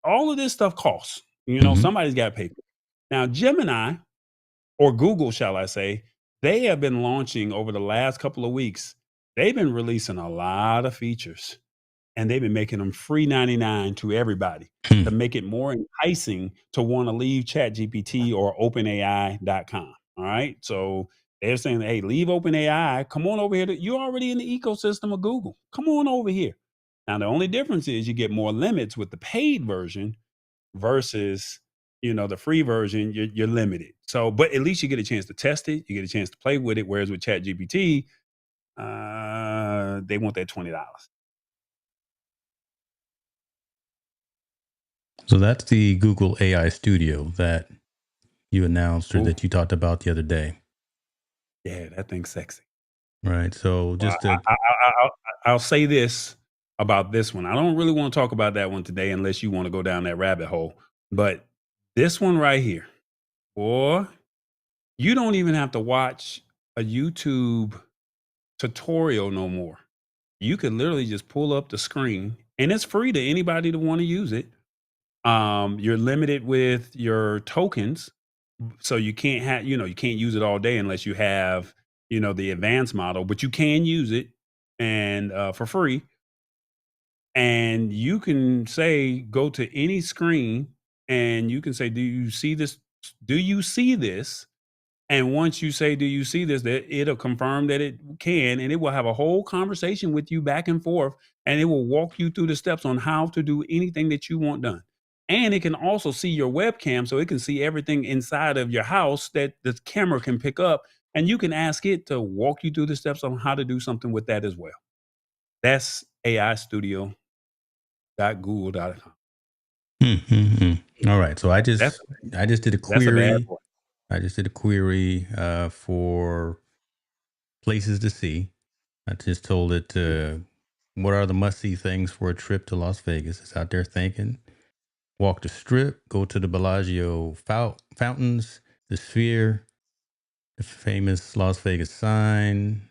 All of this stuff costs. Hmm. Somebody's got to pay for it. Now, Gemini, or Google, shall I say, they have been launching over the last couple of weeks. They've been releasing a lot of features, and they've been making them free 99 to everybody Hmm. to make it more enticing to want to leave ChatGPT or OpenAI.com. All right. So they're saying, hey, leave OpenAI. Come on over here. You're already in the ecosystem of Google. Come on over here. Now, the only difference is you get more limits with the paid version versus the free version. You're limited. So, but at least you get a chance to test it. You get a chance to play with it. Whereas with ChatGPT, they want that $20. So that's the Google AI Studio that you announced or Ooh. that you talked about the other day. Yeah, that thing's sexy. Right. So Well, just to I'll say this about this one. I don't really want to talk about that one today unless you want to go down that rabbit hole. But this one right here, boy, you don't even have to watch a YouTube tutorial no more. You could literally just pull up the screen, and it's free to anybody to want to use it. You're limited with your tokens, so you can't you can't use it all day unless you have the advanced model, but you can use it and for free. And you can say, go to any screen, and you can say, do you see this do you see this? And once you say, do you see this, that it'll confirm that it can, and it will have a whole conversation with you back and forth, and it will walk you through the steps on how to do anything that you want done. And it can also see your webcam, so it can see everything inside of your house that the camera can pick up, and you can ask it to walk you through the steps on how to do something with that as well. That's aistudio.google.com. All right. So I That's just did a that's a bad query. boy. I just did a query for places to see. I just told it what are the must-see things for a trip to Las Vegas. It's out there thinking. Walk the Strip, go to the Bellagio fountains, the Sphere, the famous Las Vegas sign,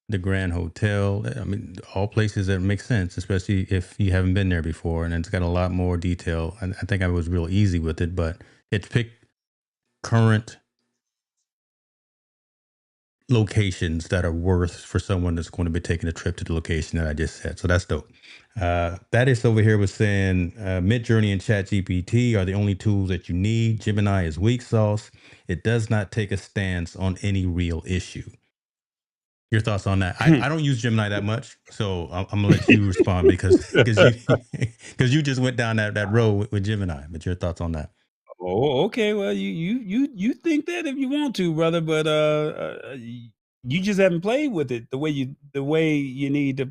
the Grand Hotel. I mean, all places that make sense, especially if you haven't been there before. And it's got a lot more detail. And I think I was real easy with it, but it's picked current locations that are worth for someone that's going to be taking a trip to the location that I just said. So that's dope. That is over here was saying Midjourney and ChatGPT are the only tools that you need. Gemini is weak sauce. It does not take a stance on any real issue. Your thoughts on that? I don't use Gemini that much, so I'm gonna let you respond because you just went down that road with Gemini. But your thoughts on that? Oh, okay. Well, you think that if you want to, brother, but you just haven't played with it the way you need to,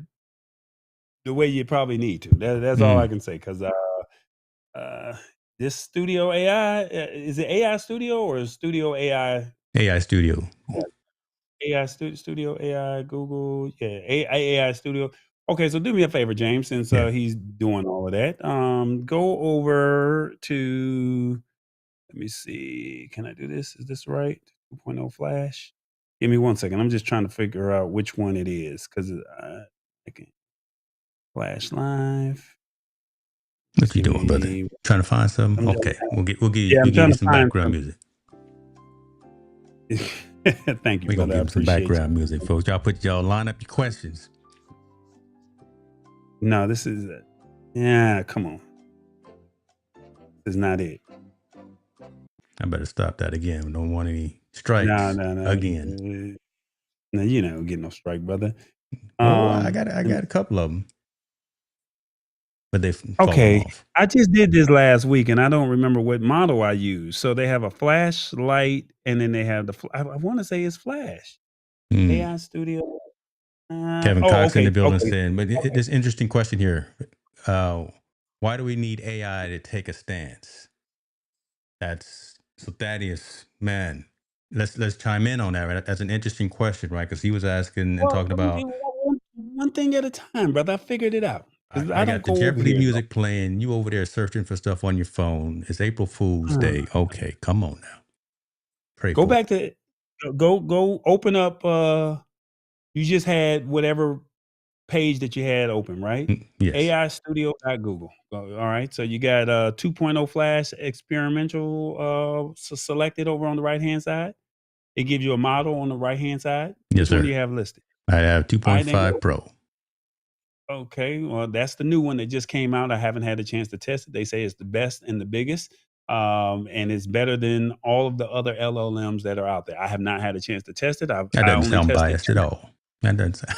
the way you probably need to. That's all I can say. Because uh, this Studio AI is it AI Studio or is Studio AI? AI Studio. AI Studio AI Google, yeah, AI Studio. Okay, so do me a favor, James, since Yeah. he's doing all of that. Go over to. Let me see. Can I do this? Is this right? 2.0 Flash. Give me 1 second. I'm just trying to figure out which one it is because I can Flash Live. Just What you give doing, brother? me. Trying to find some? I'm Okay, yeah, we'll I'm give trying you to some find background some. music. Thank you, We're gonna brother. I give him some appreciate background music, folks. Y'all line up your questions. you. No, this is yeah. Come on, this is not it. I better stop that again. We don't want any No, strikes no, no. again. No, you know, get no strike, brother. Oh, I got And- a couple of them, but they've fallen okay. off. I just did this last week, and I don't remember what model I used. So they have a flashlight, and then they have I want to say it's Flash AI Studio. Kevin Oh, Cox in the okay, building okay. saying, but this interesting question here. Why do we need AI to take a stance? That's so Thaddeus, man. Let's chime in on that. Right? That's an interesting question, right? Because he was asking and Well, talking about. one thing at a time, brother. I figured it out because I I don't got the go over Jeopardy here. music playing. You over there searching for stuff on your phone. It's April Fool's Uh, Day. Okay, come on now. Pray Go for back to go open up. You just had whatever page that you had open, right? it. Yes. aistudio.google. All right. So you got 2.0 Flash experimental selected over on the right hand side. It gives you a model on the right hand side. Yes, Which one do sir. you have listed? I have All right, then 2.5 Pro. okay. Well, that's the new one that just came out. I haven't had a chance to test it. They say it's the best and the biggest. And it's better than all of the other LLMs that are out there. I have not had a chance to test it. That I doesn't only sound tested biased at all. That doesn't sound.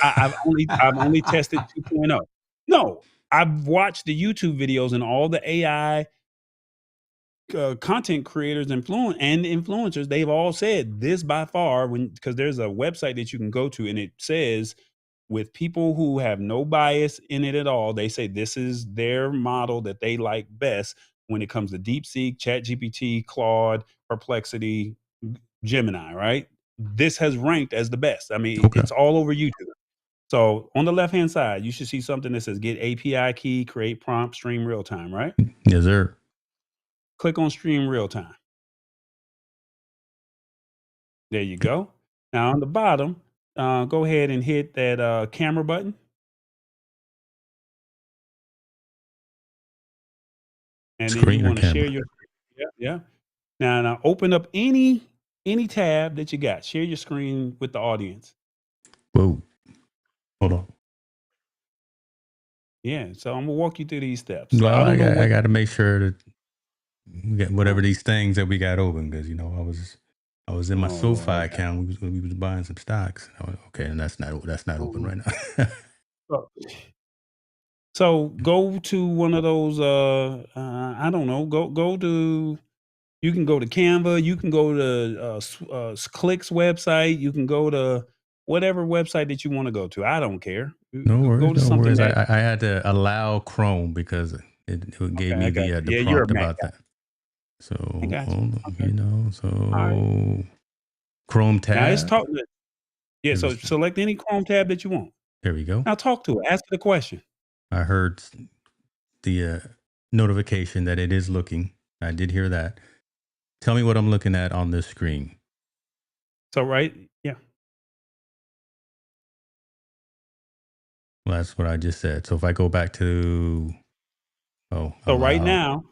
I've only tested 2.0. No, I've watched the YouTube videos and all the AI content creators and influencers. They've all said this by far because there's a website that you can go to and it says with people who have no bias in it at all, they say this is their model that they like best when it comes to DeepSeek, ChatGPT, Claude, Perplexity, Gemini, right? This has ranked as the best. I mean, Okay. it's all over YouTube. So on the left-hand side, you should see something that says get API key, create prompt, stream real time, right? Yes, sir. Click on stream real time. There you go. Now on the bottom, go ahead and hit that camera button. And then you Screen or want to share camera? your yeah. Now open up any tab that you got. Share your screen with the audience. Whoa. Hold on. Yeah. So I'm gonna walk you through these steps. So Well, I don't know I what got to make sure that We got whatever these things that we got open because I was in my Oh Lord, SoFi okay. account. We was buying some stocks. Okay, and that's not open Mhm. right now. So so go to one of those. I don't know. Go to. You can go to Canva. You can go to Click's website. You can go to whatever website that you want to go to. I don't care. No Go worries, to no something worries. that. I had to allow Chrome because it gave Okay, me I got the you. Yeah, you're a prompt Mac about guy. that. I So got you. Okay. All right. so Chrome Now it's tab. talking. Yeah. It So was select any Chrome tab that you want. There we go. Now talk to it. Ask it a question. I heard the notification that it is looking. I did hear that. Tell me what I'm looking at on this screen. So right. Yeah. Well, that's what I just said. So if I go back to So right allow, now.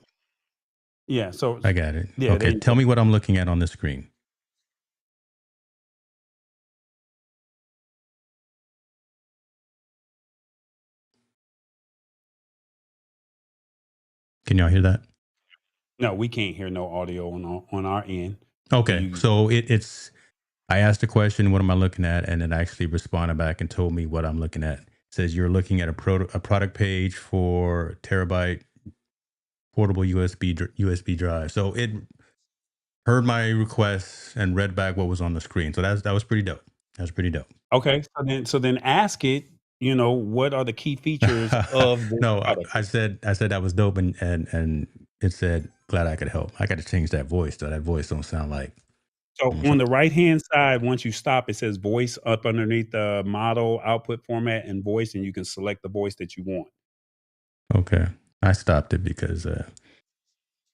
Yeah. So I got it. yeah. There Okay, you tell go. me what I'm looking at on the screen. Can y'all hear that? No, we can't hear no audio on our end. So Okay, you. so it's. I asked the question, "What am I looking at?" And it actually responded back and told me what I'm looking at. It says you're looking at a product page for terabyte portable USB drive. So it heard my request and read back what was on the screen. So that was pretty dope. That was pretty dope. Okay. So then ask it. What are the key features of this No, product? I said that was dope, and it said glad I could help. I got to change that voice though. That voice don't sound like. So on the right hand side, once you stop, it says voice up underneath the model output format and voice, and you can select the voice that you want. Okay, I stopped it because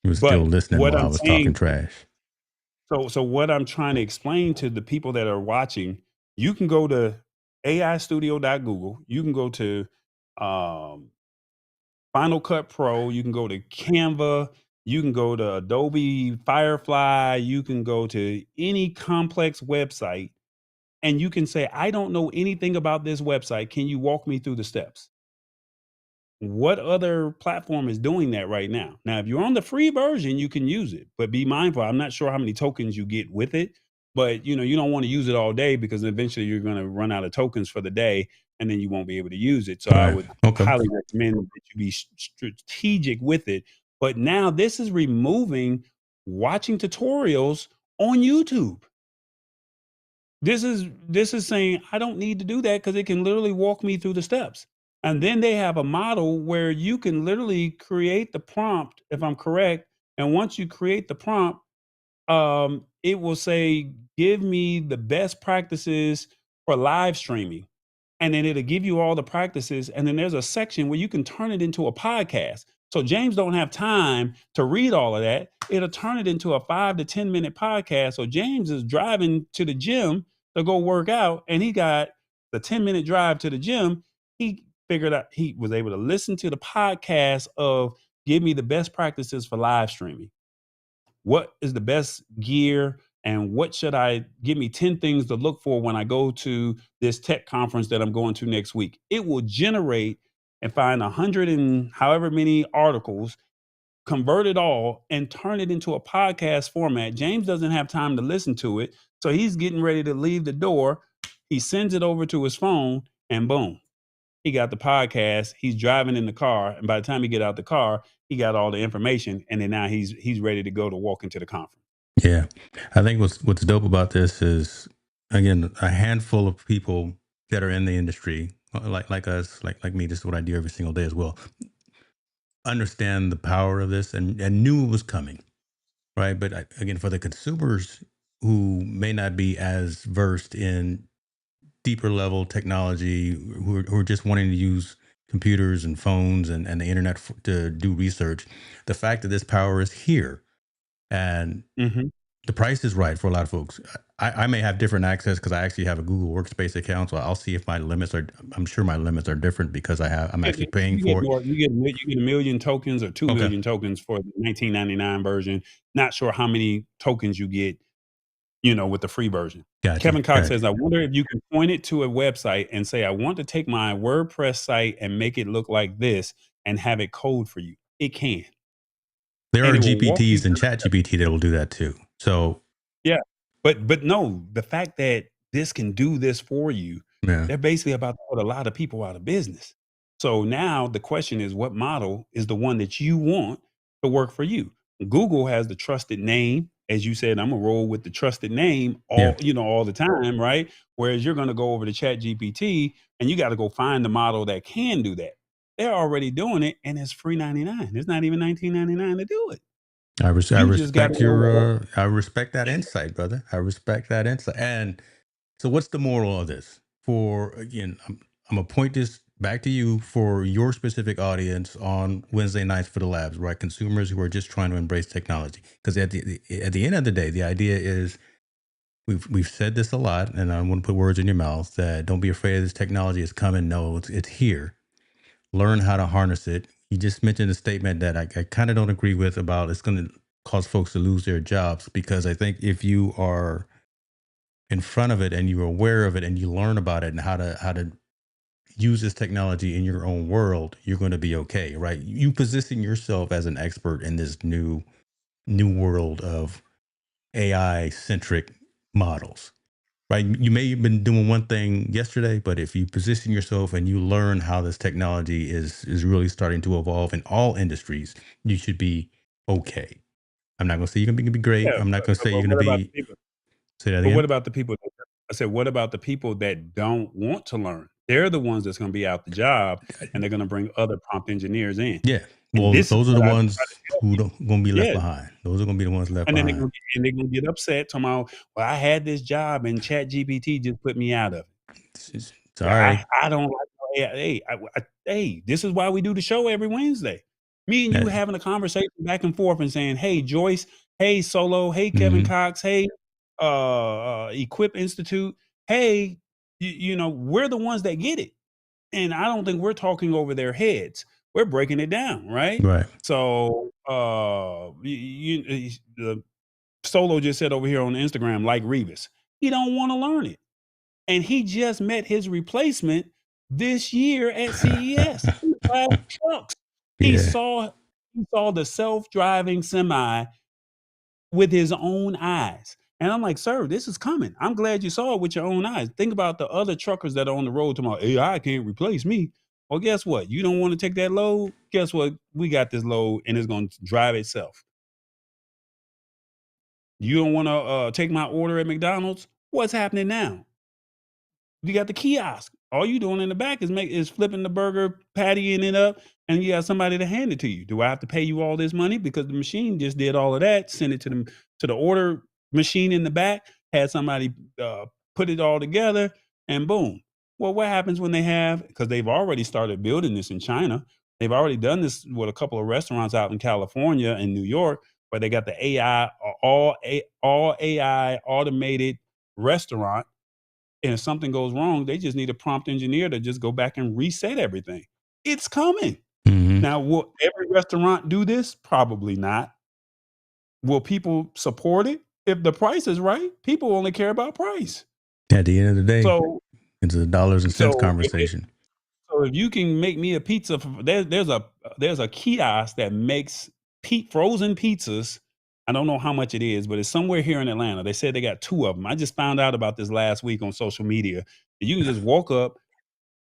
he was still But listening what while I I'm was talking saying, trash. so what I'm trying to explain to the people that are watching, you can go to aistudio.google, you can go to um, Final Cut Pro, you can go to Canva, you can go to Adobe Firefly, you can go to any complex website, and you can say, I don't know anything about this website. Can you walk me through the steps? What other platform is doing that right now? Now, if you're on the free version, you can use it, but be mindful. I'm not sure how many tokens you get with it, but you don't want to use it all day because eventually you're going to run out of tokens for the day and then you won't be able to use it. So I Right. would Okay. highly recommend that you be strategic with it. But now this is removing watching tutorials on YouTube. This is saying I don't need to do that because it can literally walk me through the steps. And then they have a model where you can literally create the prompt, if I'm correct. And once you create the prompt, it will say, give me the best practices for live streaming. And then it'll give you all the practices. And then there's a section where you can turn it into a podcast. So James don't have time to read all of that. It'll turn it into a 5 to 10 minute podcast. So James is driving to the gym to go work out, and he got the 10-minute drive to the gym. He figured out he was able to listen to the podcast of give me the best practices for live streaming. What is the best gear and what should I give me 10 things to look for when I go to this tech conference that I'm going to next week? It will generate and find 100 and however many articles, convert it all and turn it into a podcast format. James doesn't have time to listen to it. So he's getting ready to leave the door. He sends it over to his phone and boom, he got the podcast. He's driving in the car. And by the time he get out the car, he got all the information. And then now he's ready to go to walk into the conference. Yeah, I think what's dope about this is again a handful of people that are in the industry, like us, like me. This is what I do every single day as well. Understand the power of this and knew it was coming, right? But again, for the consumers who may not be as versed in deeper level technology, who are just wanting to use computers and phones and the internet to do research, the fact that this power is here and Mm-hmm. the price is right for a lot of folks. I may have different access because I actually have a Google Workspace account, so I'll see if my limits are. I'm sure my limits are different because I'm actually paying You get for it. more. You get 1 million tokens or two Okay, million tokens for the 1999 version. Not sure how many tokens you get. With the free version. gotcha, Kevin Cox gotcha. says, I wonder if you can point it to a website and say, I want to take my WordPress site and make it look like this and have it code for you. It can. There and are it will walk you GPTs and through. Chat GPT that will do that too. So Yeah. But no, the fact that this can do this for you, yeah, they're basically about to put a lot of people out of business. So now the question is, what model is the one that you want to work for you? Google has the trusted name. As you said, I'm gonna roll with the trusted name yeah. all the time, right? Whereas you're gonna go over to Chat GPT and you got to go find the model that can do that. They're already doing it, and it's free 99. It's not even 19.99 to do it. I You just got to respect know what works. your I respect that insight, brother. I respect that insight. And so, what's the moral of this? For again, I'm gonna point this back to you for your specific audience on Wednesday nights for the labs, right? Consumers who are just trying to embrace technology. Because at the end of the day, the idea is we've said this a lot, and I don't want to put words in your mouth. That don't be afraid of this technology. It's coming. No, it's here. Learn how to harness it. You just mentioned a statement that I kind of don't agree with about it's going to cause folks to lose their jobs, because I think if you are in front of it and you're aware of it and you learn about it and how to use this technology in your own world, you're going to be okay, right? You position yourself as an expert in this new world of AI centric models, right? You may have been doing one thing yesterday, but if you position yourself and you learn how this technology is really starting to evolve in all industries, you should be okay. I'm not going to say you're going to be great. Yeah, I'm not going to say you're but going to what about the be. people? Say that But what again. about the people I said, what about the people that don't want to learn? They're the ones that's gonna be out the job, and they're gonna bring other prompt engineers in. Yeah. And Well, this is those are the what I try ones to tell who people. don't going to be left Yeah, behind. Those are going to be the ones left and then behind. they're gonna get upset talking about, "Well, I had this job and ChatGPT just put me out of it." It's all right. I don't like no AI. Hey, this is why we do the show every Wednesday. Me and you That, having a conversation back and forth and saying, "Hey, Joyce. Hey, Solo. Hey, Kevin mhm. Cox. Hey, Equip Institute. Hey, we're the ones that get it, and I don't think we're talking over their heads. We're breaking it down, right? Right. So, Solo just said over here on Instagram, like Revis, he don't want to learn it. And he just met his replacement this year at CES. He drives trucks. He Yeah. saw he saw the self-driving semi with his own eyes. And I'm like, sir, this is coming. I'm glad you saw it with your own eyes. Think about the other truckers that are on the road tomorrow. AI can't replace me. Well, guess what? You don't want to take that load? Guess what? We got this load and it's going to drive itself. You don't want to take my order at McDonald's? What's happening now? You got the kiosk. All you doing in the back is flipping the burger, pattying it up, and you got somebody to hand it to you. Do I have to pay you all this money because the machine just did all of that? Send it to the order machine in the back. Had somebody put it all together, and boom. Well, what happens when they have? Because they've already started building this in China. They've already done this with a couple of restaurants out in California and New York, where they got the AI, all AI automated restaurant, and if something goes wrong, they just need a prompt engineer to just go back and reset everything. It's coming. Hmm. Now, will every restaurant do this? Probably not. Will people support it? If the price is right, people only care about price. At the end of the day, So, it's a dollars and cents so conversation. if you can make me a pizza, there's a kiosk that makes frozen pizzas. I don't know how much it is, but it's somewhere here in Atlanta. They said they got two of them. I just found out about this last week on social media. You can just walk up,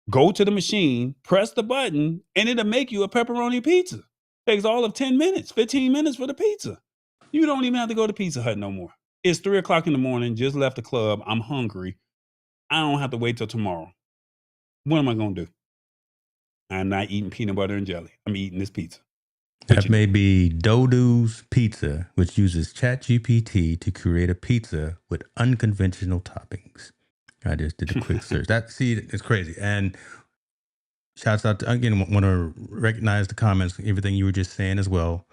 go to the machine, press the button, and it'll make you a pepperoni pizza. Takes all of 10 minutes, 15 minutes for the pizza. You don't even have to go to Pizza Hut no more. It's 3 o'clock in the morning, just left the club. I'm hungry. I don't have to wait till tomorrow. What am I going to do? I'm not eating peanut butter and jelly. I'm eating this pizza. What That you do? may be Dodo's Pizza, which uses ChatGPT to create a pizza with unconventional toppings. I just did a quick search. It's crazy. And shouts out to, again, want to recognize the comments, everything you were just saying as well.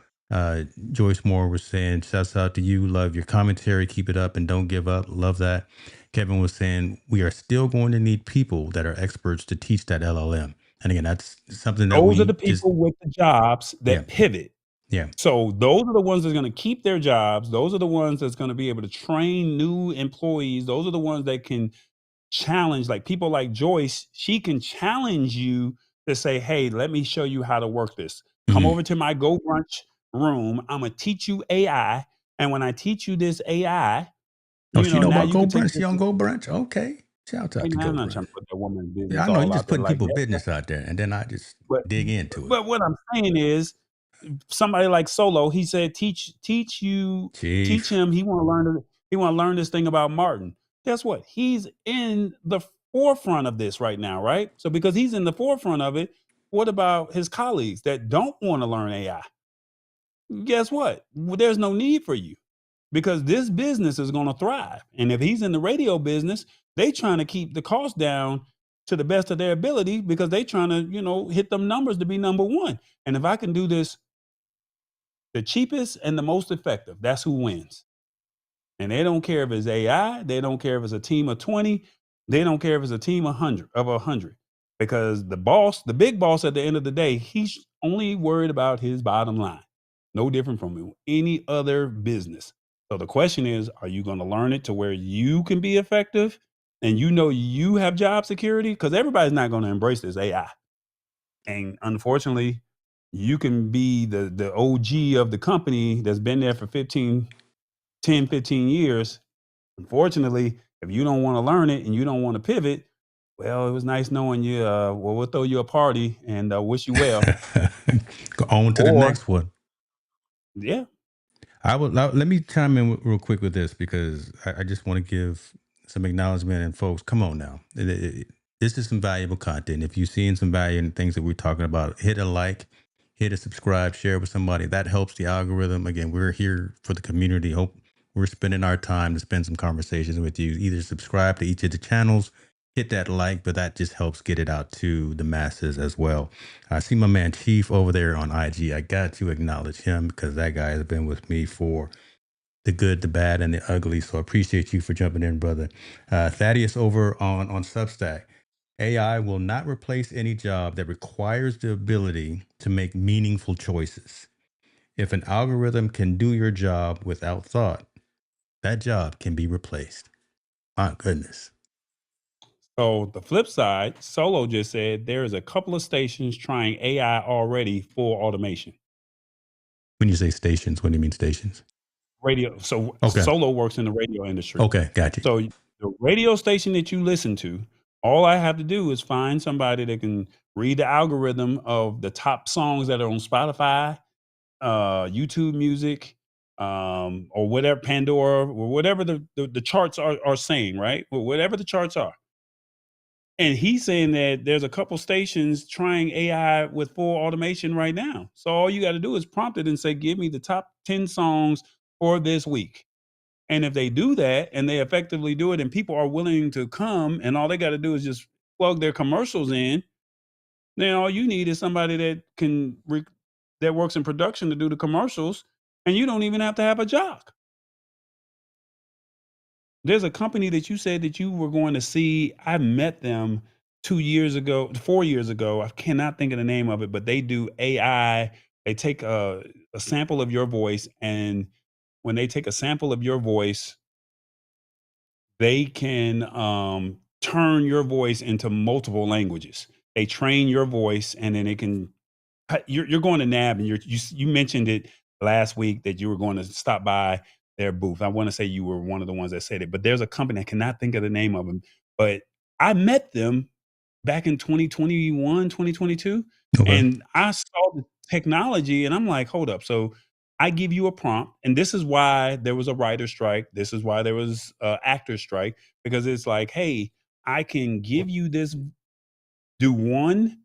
Joyce Moore was saying, shouts out to you. Love your commentary. Keep it up and don't give up. Love that. Kevin was saying, we are still going to need people that are experts to teach that LLM. And again, that's something that Those are the we just, people with the jobs yeah, that pivot. yeah. So those are the ones that's going to keep their jobs. Those are the ones that's going to be able to train new employees. Those are the ones that can challenge, like people like Joyce. She can challenge you to say, hey, let me show you how to work this. Come Mhm. over to my Go Brunch room. I'm gonna teach you AI, and when I teach you this AI, Oh, she know now about you Go can take Brunch? this. She on Go Brunch? Okay. Shout Hey out to man, I'm Go not Brunch. trying to put that woman's Yeah, business I know all you out just there putting like people that. business out there, and then I just But dig into it. but what I'm saying is, somebody like Solo, he said, teach him. Chief. He want to learn this thing about Martin. Guess what? He's in the forefront of this right now, right? So because he's in the forefront of it, what about his colleagues that don't want to learn AI? Guess what? Well, there's no need for you because this business is going to thrive. And if he's in the radio business, they trying to keep the cost down to the best of their ability because they trying to, hit them numbers to be number one. And if I can do this the cheapest and the most effective, that's who wins. And they don't care if it's AI, they don't care if it's a team of 20, they don't care if it's a team of 100 because the big boss at the end of the day, he's only worried about his bottom line. No different from any other business. So the question is, are you going to learn it to where you can be effective and you have job security? Because everybody's not going to embrace this AI. And unfortunately, you can be the OG of the company that's been there for 10, 15 years. Unfortunately, if you don't want to learn it and you don't want to pivot, well, it was nice knowing you. We'll throw you a party and wish you well. Go on to the Or, next one. yeah, Let me chime in real quick with this because I just want to give some acknowledgement, and folks, come on now. This is some valuable content. If you're seeing some value in things that we're talking about, hit a like, hit a subscribe, share with somebody. That helps the algorithm. Again, we're here for the community. Hope we're spending our time to spend some conversations with you. Either subscribe to each of the channels, hit that like, but that just helps get it out to the masses as well. I see my man Chief over there on IG. I got to acknowledge him because that guy has been with me for the good, the bad, and the ugly. So I appreciate you for jumping in, brother. Thaddeus over on Substack. AI will not replace any job that requires the ability to make meaningful choices. If an algorithm can do your job without thought, that job can be replaced. My goodness. so the flip side, Solo just said there is a couple of stations trying AI already for automation. When you say stations, what do you mean stations? Radio. So Okay. Solo works in the radio industry. Okay, got you. So the radio station that you listen to, all I have to do is find somebody that can read the algorithm of the top songs that are on Spotify, YouTube Music, or whatever, Pandora, or whatever the charts are saying, right? Or whatever the charts are. And he's saying that there's a couple stations trying AI with full automation right now. So all you got to do is prompt it and say, give me the top 10 songs for this week. And if they do that and they effectively do it and people are willing to come and all they got to do is just plug their commercials in, then all you need is somebody that that works in production to do the commercials and you don't even have to have a job. There's a company that you said that you were going to see. I met them 2 years ago, 4 years ago. I cannot think of the name of it, but they do AI. They take a sample of your voice, and when they take a sample of your voice, they can turn your voice into multiple languages. They train your voice, and then it can. You're going to NAB, and you mentioned it last week that you were going to stop by their booth. I want to say you were one of the ones that said it, but there's a company I cannot think of the name of them. But I met them back in 2021, 2022, Okay. and I saw the technology, and I'm like, hold up. So I give you a prompt, and this is why there was a writer strike. This is why there was an actor strike because it's like, hey, I can give you this. Do one,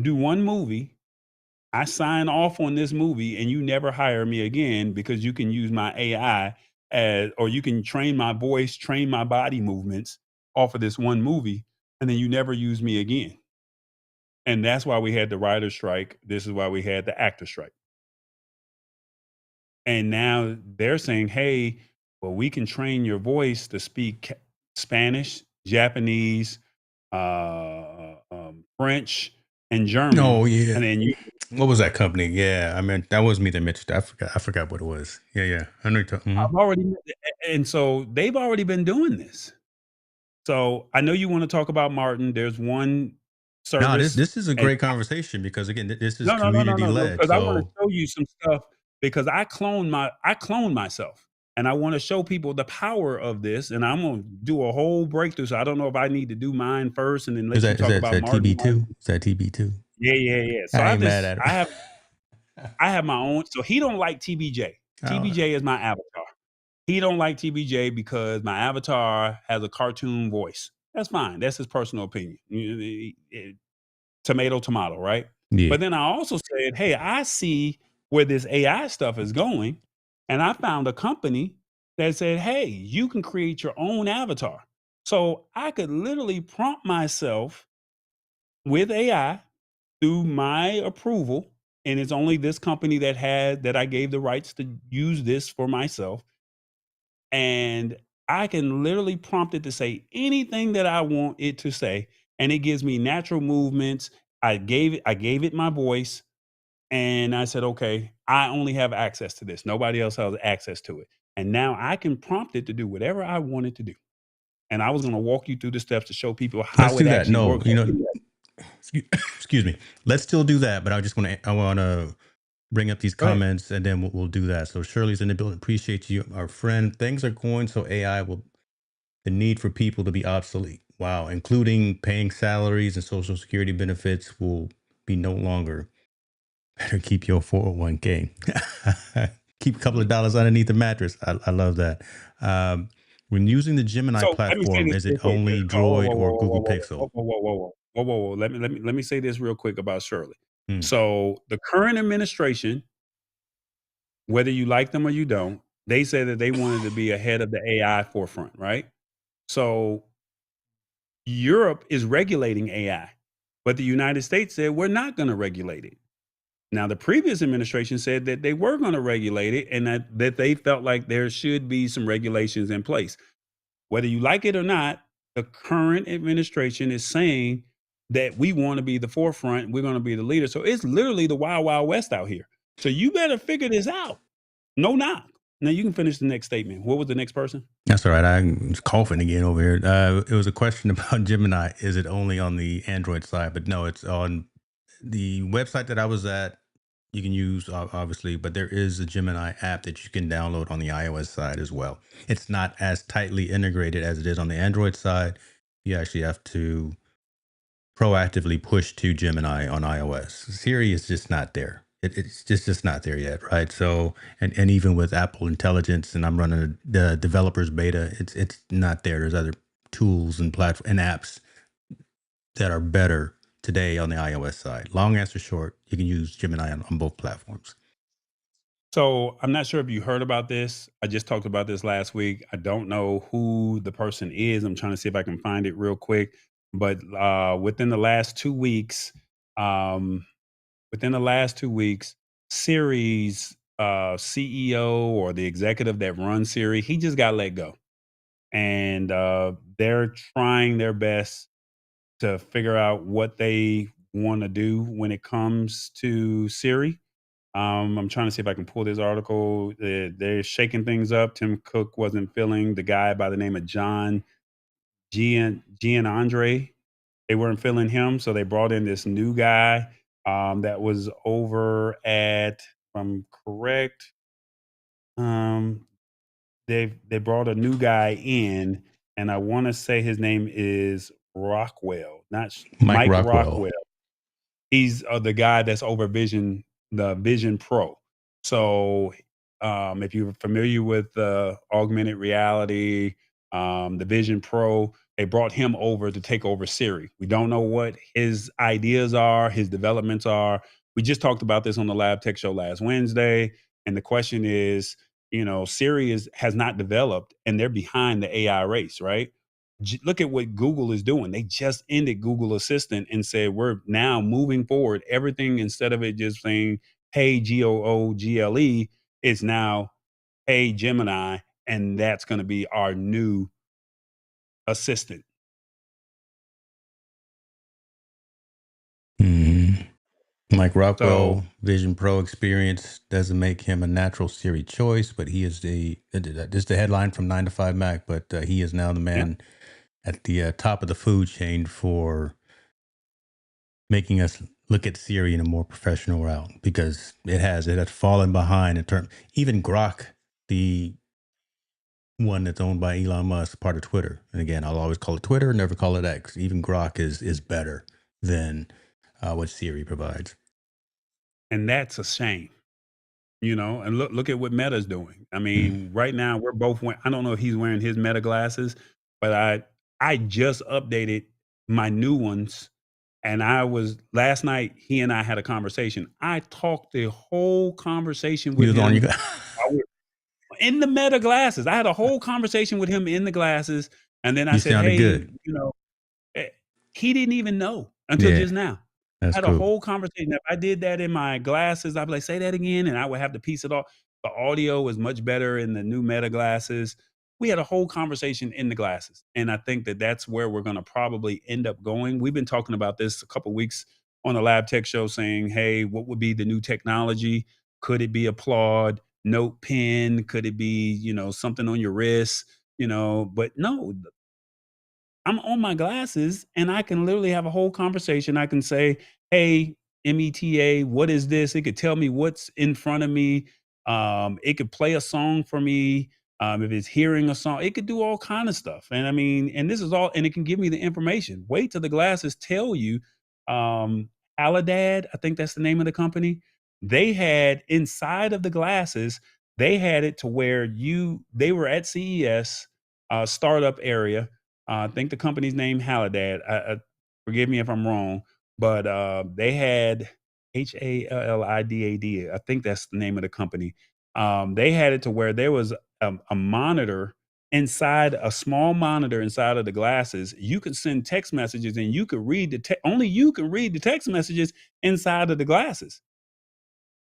do one movie. I sign off on this movie and you never hire me again because you can use my AI or you can train my voice, train my body movements off of this one movie, and then you never use me again. And that's why we had the writer strike. This is why we had the actor strike. And now they're saying, hey, well, we can train your voice to speak Spanish, Japanese, French, and German. Oh yeah. And then you What was that company? Yeah, I mean that was me that mentioned. I forgot what it was. Yeah. I know. I've already, and so they've already been doing this. So I know you want to talk about Martin. There's one No, service, this is a and great conversation because again, this is no, community led. because I want to So show you some stuff because I clone myself. And I want to show people the power of this. And I'm gonna do a whole breakthrough. So I don't know if I need to do mine first and then Is let you that is talk that is about that Martin. TB2? Is that TB2? Yeah. So I ain't mad at I it. have my own. So he don't like TBJ. Oh, TBJ is my avatar. He don't like TBJ because my avatar has a cartoon voice. That's fine. That's his personal opinion. Tomato, right? yeah. But then I also said, hey, I see where this AI stuff is going. And I found a company that said, hey, you can create your own avatar. So I could literally prompt myself with AI through my approval. And it's only this company that I gave the rights to use this for myself. And I can literally prompt it to say anything that I want it to say. And it gives me natural movements. I gave it my voice. And I said, okay, I only have access to this. Nobody else has access to it. And now I can prompt it to do whatever I want it to do. And I was going to walk you through the steps to show people Let's how it do that. actually No, works. excuse me. Let's still do that, but I want to bring up these Go ahead. comments and then we'll do that. So Shirley's in the building. Appreciate you, our friend. Things are going so AI will the need for people to be obsolete. Wow, including paying salaries and social security benefits will be no longer. Better keep your 401k. Keep a couple of dollars underneath the mattress. I love that. When using the Gemini So let me say platform, this is real it quick. only Oh, Droid or Google Pixel? whoa. Let me say this real quick about Shirley. Hmm. So the current administration, whether you like them or you don't, they said that they wanted to be ahead of the AI forefront, right? So Europe is regulating AI, but the United States said we're not going to regulate it. Now, the previous administration said that they were going to regulate it and that they felt like there should be some regulations in place. Whether you like it or not, the current administration is saying that we want to be the forefront, we're going to be the leader. So it's literally the wild, wild west out here. So you better figure this out. No knock. Now you can finish the next statement. What was the next person? That's all right. I'm coughing again over here. It was a question about Gemini. Is it only on the Android side? But no, it's on the website that I was at. You can use obviously, but there is a Gemini app that you can download on the iOS side as well. It's not as tightly integrated as it is on the Android side. You actually have to proactively push to Gemini on iOS. Siri is just not there. It's just not there yet, right? So, and even with Apple Intelligence, and I'm running the developers beta, it's not there. There's other tools and platform and apps that are better today on the iOS side. Long answer short, you can use Gemini on both platforms. So I'm not sure if you heard about this. I just talked about this last week. I don't know who the person is. I'm trying to see if I can find it real quick. But within the last 2 weeks, um, Siri's CEO or the executive that runs Siri, he just got let go, and they're trying their best to figure out what they want to do when it comes to Siri. I'm trying to see if I can pull this article. They're shaking things up. Tim Cook wasn't feeling the guy by the name of John Andre. They weren't feeling him, so they brought in this new guy that was over at, if I'm correct, um, they brought a new guy in, and I want to say his name is Rockwell, not Mike Mike Rockwell. Rockwell. He's the guy that's over the Vision Pro. So if you're familiar with augmented reality, the Vision Pro, they brought him over to take over Siri. We don't know what his ideas are, his developments are. We just talked about this on the Lab Tech Show last Wednesday. And the question is, Siri has not developed and they're behind the AI race, right? Look at what Google is doing. They just ended Google Assistant and said, we're now moving forward. Everything, instead of it just saying, hey, Google, it's now, hey, Gemini. And that's going to be our new assistant. Mike Rockwell, So, Vision Pro experience doesn't make him a natural Siri choice, but he is this is the headline from 9 to 5 Mac, but he is now the yeah. man at the top of the food chain for making us look at Siri in a more professional route, because it has fallen behind in terms. Even Grok, the one that's owned by Elon Musk, part of Twitter. And again, I'll always call it Twitter, never call it X. Even Grok is better than what Siri provides. And that's a shame. And look at what Meta's doing. I mean, right now we're both I don't know if he's wearing his Meta glasses, but I just updated my new ones, and last night he and I had a conversation. I talked the whole conversation You with was on him you. in the Meta glasses. I had a whole conversation with him in the glasses, and then I You said, sounded "Hey, good. he didn't even know until Yeah, just now." that's I had a cool. whole conversation. If I did that in my glasses, I'd be like, say that again, and I would have to piece it off. The audio is much better in the new Meta glasses. We had a whole conversation in the glasses, and I think that that's where we're going to probably end up going. We've been talking about this a couple weeks on the Lab Tech Show, saying, "Hey, what would be the new technology? Could it be a Claude Note pen? Could it be, something on your wrist? But no, I'm on my glasses and I can literally have a whole conversation. I can say, "Hey, META, what is this?" It could tell me what's in front of me. It could play a song for me. If it's hearing a song, it could do all kind of stuff. And I mean, and this is all, and it can give me the information. Wait till the glasses tell you. Aladad, I think that's the name of the company. They had inside of the glasses, they had it to where they were at CES, startup area. I think the company's name Halidad. Forgive me if I'm wrong, but they had Hallidad. I think that's the name of the company. They had it to where there was a monitor inside, a small monitor inside of the glasses. You could send text messages, and you could read only you can read the text messages inside of the glasses.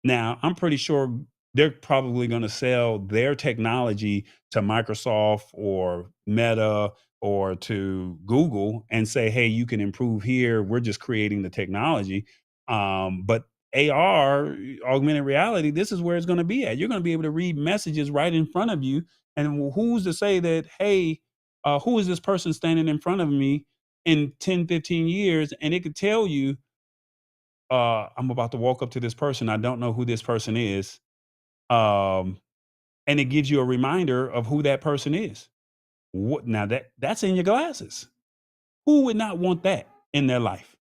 Now, I'm pretty sure they're probably going to sell their technology to Microsoft or Meta or to Google and say, "Hey, you can improve here. We're just creating the technology." But AR, augmented reality, this is where it's going to be at. You're going to be able to read messages right in front of you. And who's to say that, hey, who is this person standing in front of me in 10, 15 years? And it could tell you, I'm about to walk up to this person. I don't know who this person is. Um, and it gives you a reminder of who that person is. Now that's in your glasses. Who would not want that in their life?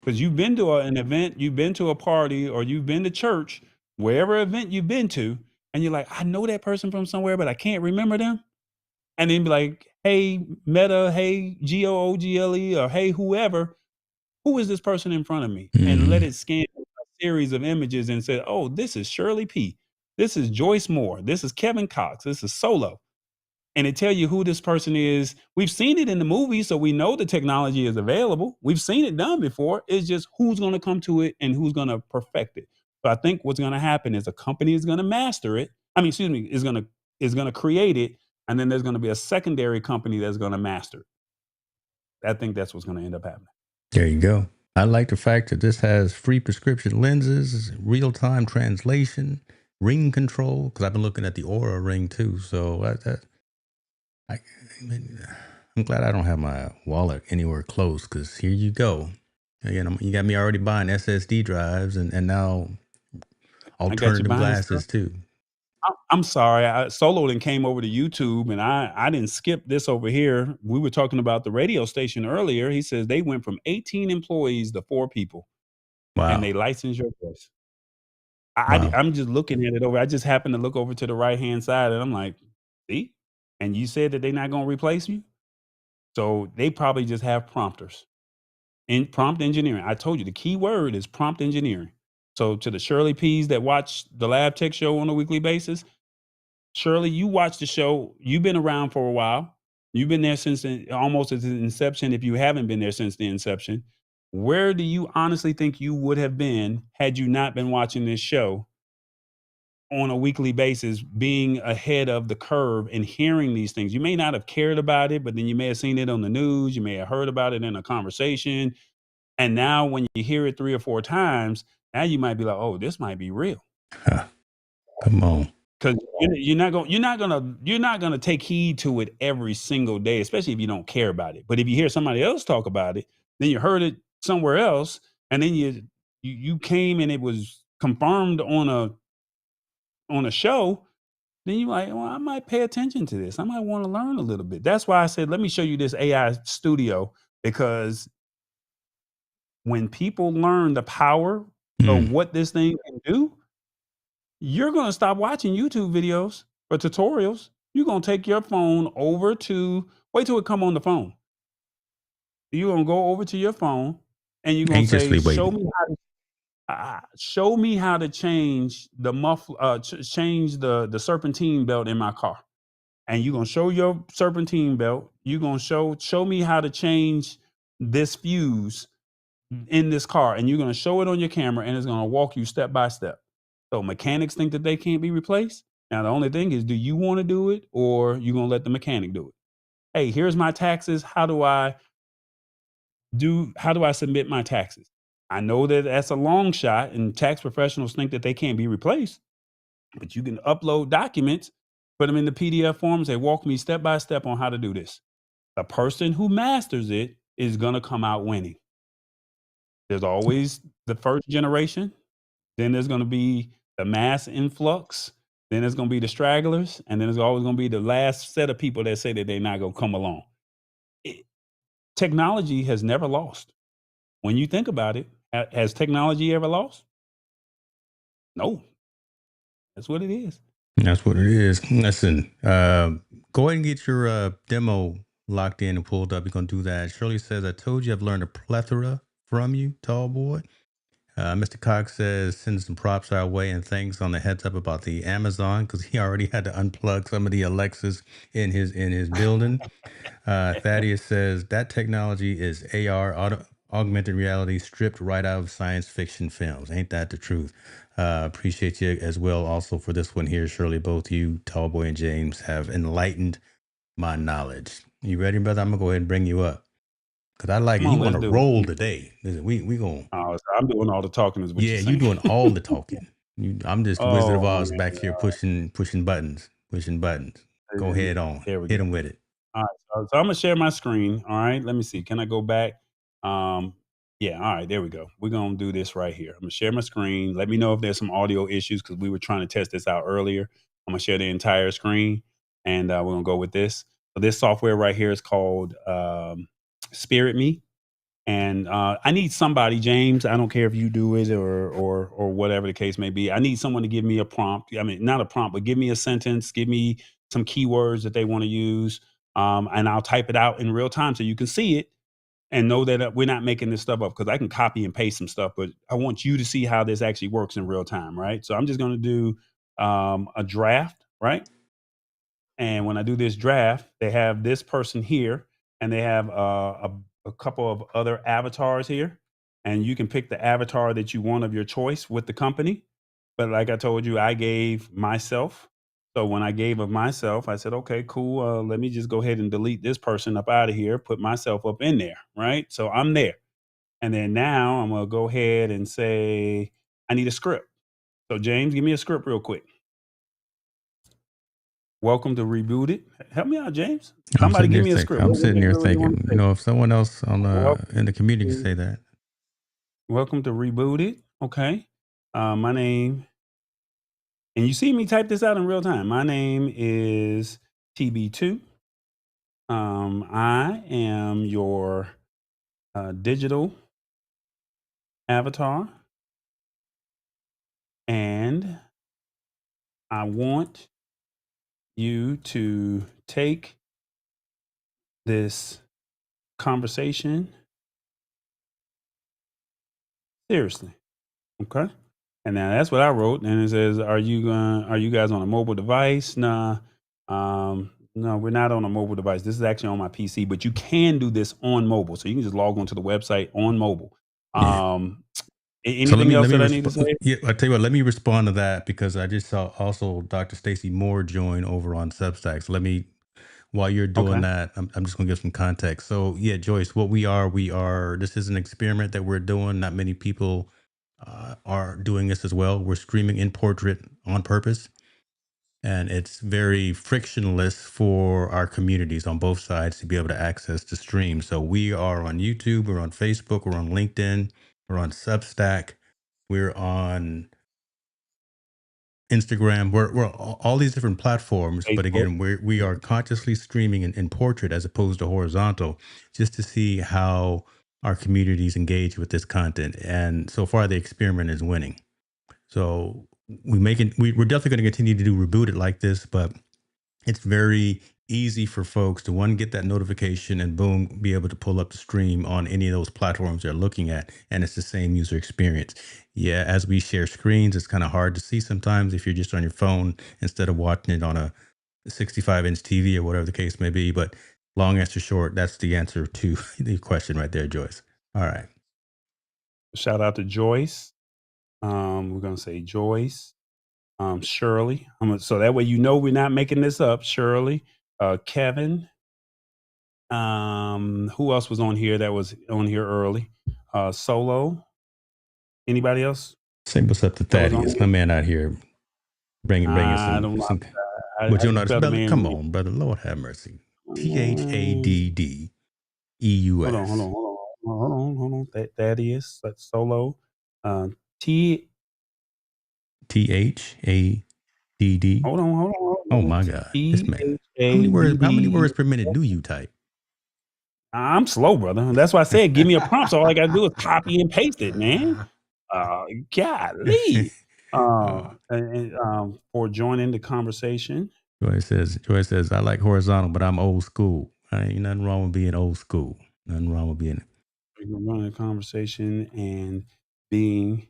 Because you've been to an event, you've been to a party, or you've been to church, wherever event you've been to, and you're like, I know that person from somewhere, but I can't remember them. And then be like, hey, Meta, hey, Google, or hey, whoever, who is this person in front of me? And let it scan a series of images and say, oh, this is Shirley P. This is Joyce Moore. This is Kevin Cox. This is Solo. And it tell you who this person is. We've seen it in the movie, so we know the technology is available. We've seen it done before. It's just who's going to come to it and who's going to perfect it. So I think what's going to happen is a company is going to master it. Is going to create it, and then there's going to be a secondary company that's going to master it. I think that's what's going to end up happening. There you go. I like the fact that this has free prescription lenses, real-time translation, ring control, because I've been looking at the Aura ring too. So I'm glad I don't have my wallet anywhere close, because here you go. Again, you got me already buying SSD drives and now alternative glasses too. I'm sorry. Solo then came over to YouTube, and I didn't skip this over here. We were talking about the radio station earlier. He says they went from 18 employees to 4 people, and Wow. they licensed your voice. Wow. I'm just looking at it over. I just happened to look over to the right-hand side, and I'm like, see? And you said that they're not going to replace you? So they probably just have prompters. In prompt engineering. I told you the key word is prompt engineering. So to the Shirley P's that watch the Lab Tech Show on a weekly basis, Shirley, you watch the show. You've been around for a while. You've been there since almost at the inception. If you haven't been there since the inception, where do you honestly think you would have been had you not been watching this show on a weekly basis, being ahead of the curve and hearing these things? You may not have cared about it, but then you may have seen it on the news. You may have heard about it in a conversation. And now when you hear it 3 or 4 times, now you might be like, oh, this might be real. Come on. Because you're not gonna take heed to it every single day, especially if you don't care about it. But if you hear somebody else talk about it, then you heard it somewhere else, and then you came and it was confirmed on a show, then you're like, well, I might pay attention to this. I might want to learn a little bit. That's why I said, let me show you this AI studio, because when people learn the power of what this thing can do, you're going to stop watching YouTube videos or tutorials. You're going to take your phone over to, wait till it come on the phone. You're going to go over to your phone and you're going to say, Anxiously waiting. show me how to change the change the serpentine belt in my car. And you're going to show your serpentine belt. You're going to show me how to change this fuse in this car, and you're going to show it on your camera, and it's going to walk you step by step. So mechanics think that they can't be replaced. Now, the only thing is, do you want to do it, or you going to let the mechanic do it? Hey, here's my taxes. How do I submit my taxes? I know that that's a long shot, and tax professionals think that they can't be replaced, but you can upload documents, put them in the PDF forms. They walk me step by step on how to do this. The person who masters it is going to come out winning. There's always the first generation. Then there's going to be the mass influx. Then there's going to be the stragglers. And then there's always going to be the last set of people that say that they're not going to come along. Technology has never lost. When you think about it, has technology ever lost? No. That's what it is. That's what it is. Listen, go ahead and get your demo locked in and pulled up. You're going to do that. Shirley says, I told you I've learned a plethora from you, tall boy. Mr. Cox says, send some props our way and thanks on the heads up about the Amazon, because he already had to unplug some of the Alexas in his building. Thaddeus says, that technology is AR, augmented reality, stripped right out of science fiction films. Ain't that the truth? Appreciate you as well also for this one here, Shirley. Both you, Tallboy and James, have enlightened my knowledge. You ready, brother? I'm going to go ahead and bring you up, because I like it. You want to roll today. Listen, we going. Oh, so I'm doing all the talking is what you're saying. You doing all the talking. I'm just Wizard of Oz back here pushing buttons. Go ahead on. Hit him with it. All right, so I'm gonna share my screen. All right, let me see. Can I go back? Yeah. All right, there we go. We're gonna do this right here. I'm gonna share my screen. Let me know if there's some audio issues, because we were trying to test this out earlier. I'm gonna share the entire screen, and we're gonna go with this. So this software right here is called Spirit Me. And I need somebody, James. I don't care if you do it or whatever the case may be. I need someone to give me a prompt. I mean, not a prompt, but give me a sentence. Give me some keywords that they want to use, and I'll type it out in real time so you can see it and know that we're not making this stuff up. Because I can copy and paste some stuff, but I want you to see how this actually works in real time, right? So I'm just going to do a draft, right? And when I do this draft, they have this person here, and they have a couple of other avatars here, and you can pick the avatar that you want of your choice with the company. But like I told you, I gave myself. So when I gave of myself, I said, okay, cool. Let me just go ahead and delete this person up out of here, put myself up in there, right? So I'm there. And then now I'm going to go ahead and say, I need a script. So James, give me a script real quick. Welcome to Reboot It. Help me out, James. Somebody give me a script. I'm sitting here thinking, if someone else in the community can say that. Welcome to Reboot It. Okay. My name, and you see me type this out in real time. My name is TB2. I am your digital avatar, and I want you to take this conversation seriously. Okay. And now that's what I wrote. And it says, are you guys on a mobile device? Nah. No, we're not on a mobile device. This is actually on my PC, but you can do this on mobile. So you can just log onto the website on mobile. Anything else that I need to say? Yeah, I tell you what, let me respond to that, because I just saw also Dr. Stacy Moore join over on Substack. So while you're doing that, I'm just going to give some context. So yeah, Joyce, what we are, this is an experiment that we're doing. Not many people are doing this as well. We're streaming in portrait on purpose, and it's very frictionless for our communities on both sides to be able to access the stream. So we are on YouTube, we're on Facebook, we're on LinkedIn, we're on Substack. We're on Instagram. We're all these different platforms. But Facebook. again, we are consciously streaming in portrait as opposed to horizontal, just to see how our communities engage with this content. And so far, the experiment is winning. So we're definitely going to continue to do Reboot It like this, but it's very easy for folks to get that notification and boom, be able to pull up the stream on any of those platforms they're looking at, and it's the same user experience. Yeah, as we share screens, it's kind of hard to see sometimes if you're just on your phone instead of watching it on a 65-inch TV or whatever the case may be. But long answer short, that's the answer to the question right there, Joyce. All right. Shout out to Joyce. We're gonna say Joyce. Shirley. So that way we're not making this up. Shirley, Kevin. Who else was on here that was on here early? Solo. Anybody else Say what's up to that was on Thaddeus, my here? man out here bringing I don't know. some. How What you you know, spell the brother? man's Come name? on, brother. Lord have mercy. Mm, Hold on, hold THADDEUS. on, hold on, hold on. Thaddeus, that's Solo. T. THADD. Hold on, hold on, hold Oh on. my God, this T man. H How many A D words? How many D. words per minute do you type? I'm slow, brother. That's why I said give me a prompt. So all I got to do is copy and paste it, man. Golly. For joining the conversation. Joy says, I like horizontal, but I'm old school. Ain't nothing wrong with being old school. Nothing wrong with being. We can run a conversation and being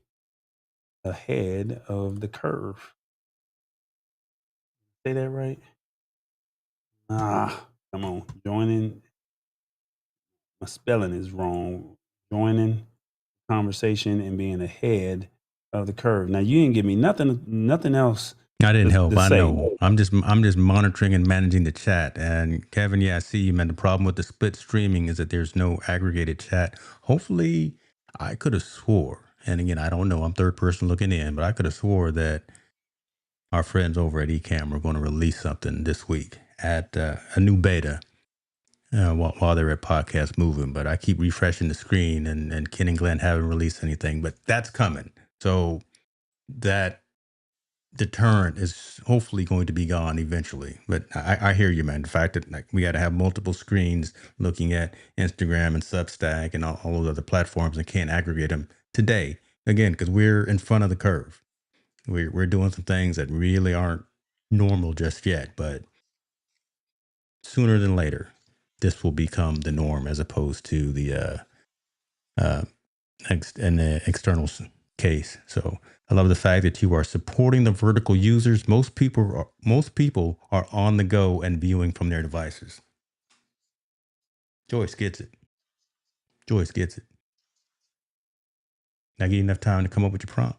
ahead of the curve. Say that right? Come on. Joining. My spelling is wrong. Joining conversation and being ahead of the curve. Now you didn't give me nothing else I didn't help. to I say. know. I'm just monitoring and managing the chat. And Kevin, yeah, I see you, man. The problem with the split streaming is that there's no aggregated chat. Hopefully, I could have swore, and again, I don't know. I'm third person looking in, but I could have swore that our friends over at Ecamm are going to release something this week at a new beta while they're at Podcast Moving. But I keep refreshing the screen, and Ken and Glenn haven't released anything, but that's coming. So that deterrent is hopefully going to be gone eventually. But I hear you, man. The fact that we got to have multiple screens looking at Instagram and Substack and all those other platforms and can't aggregate them today, again, because we're in front of the curve. We're doing some things that really aren't normal just yet, but sooner than later, this will become the norm as opposed to the external case. I love the fact that you are supporting the vertical users. Most people are on the go and viewing from their devices. Joyce gets it. Now, get enough time to come up with your prompt.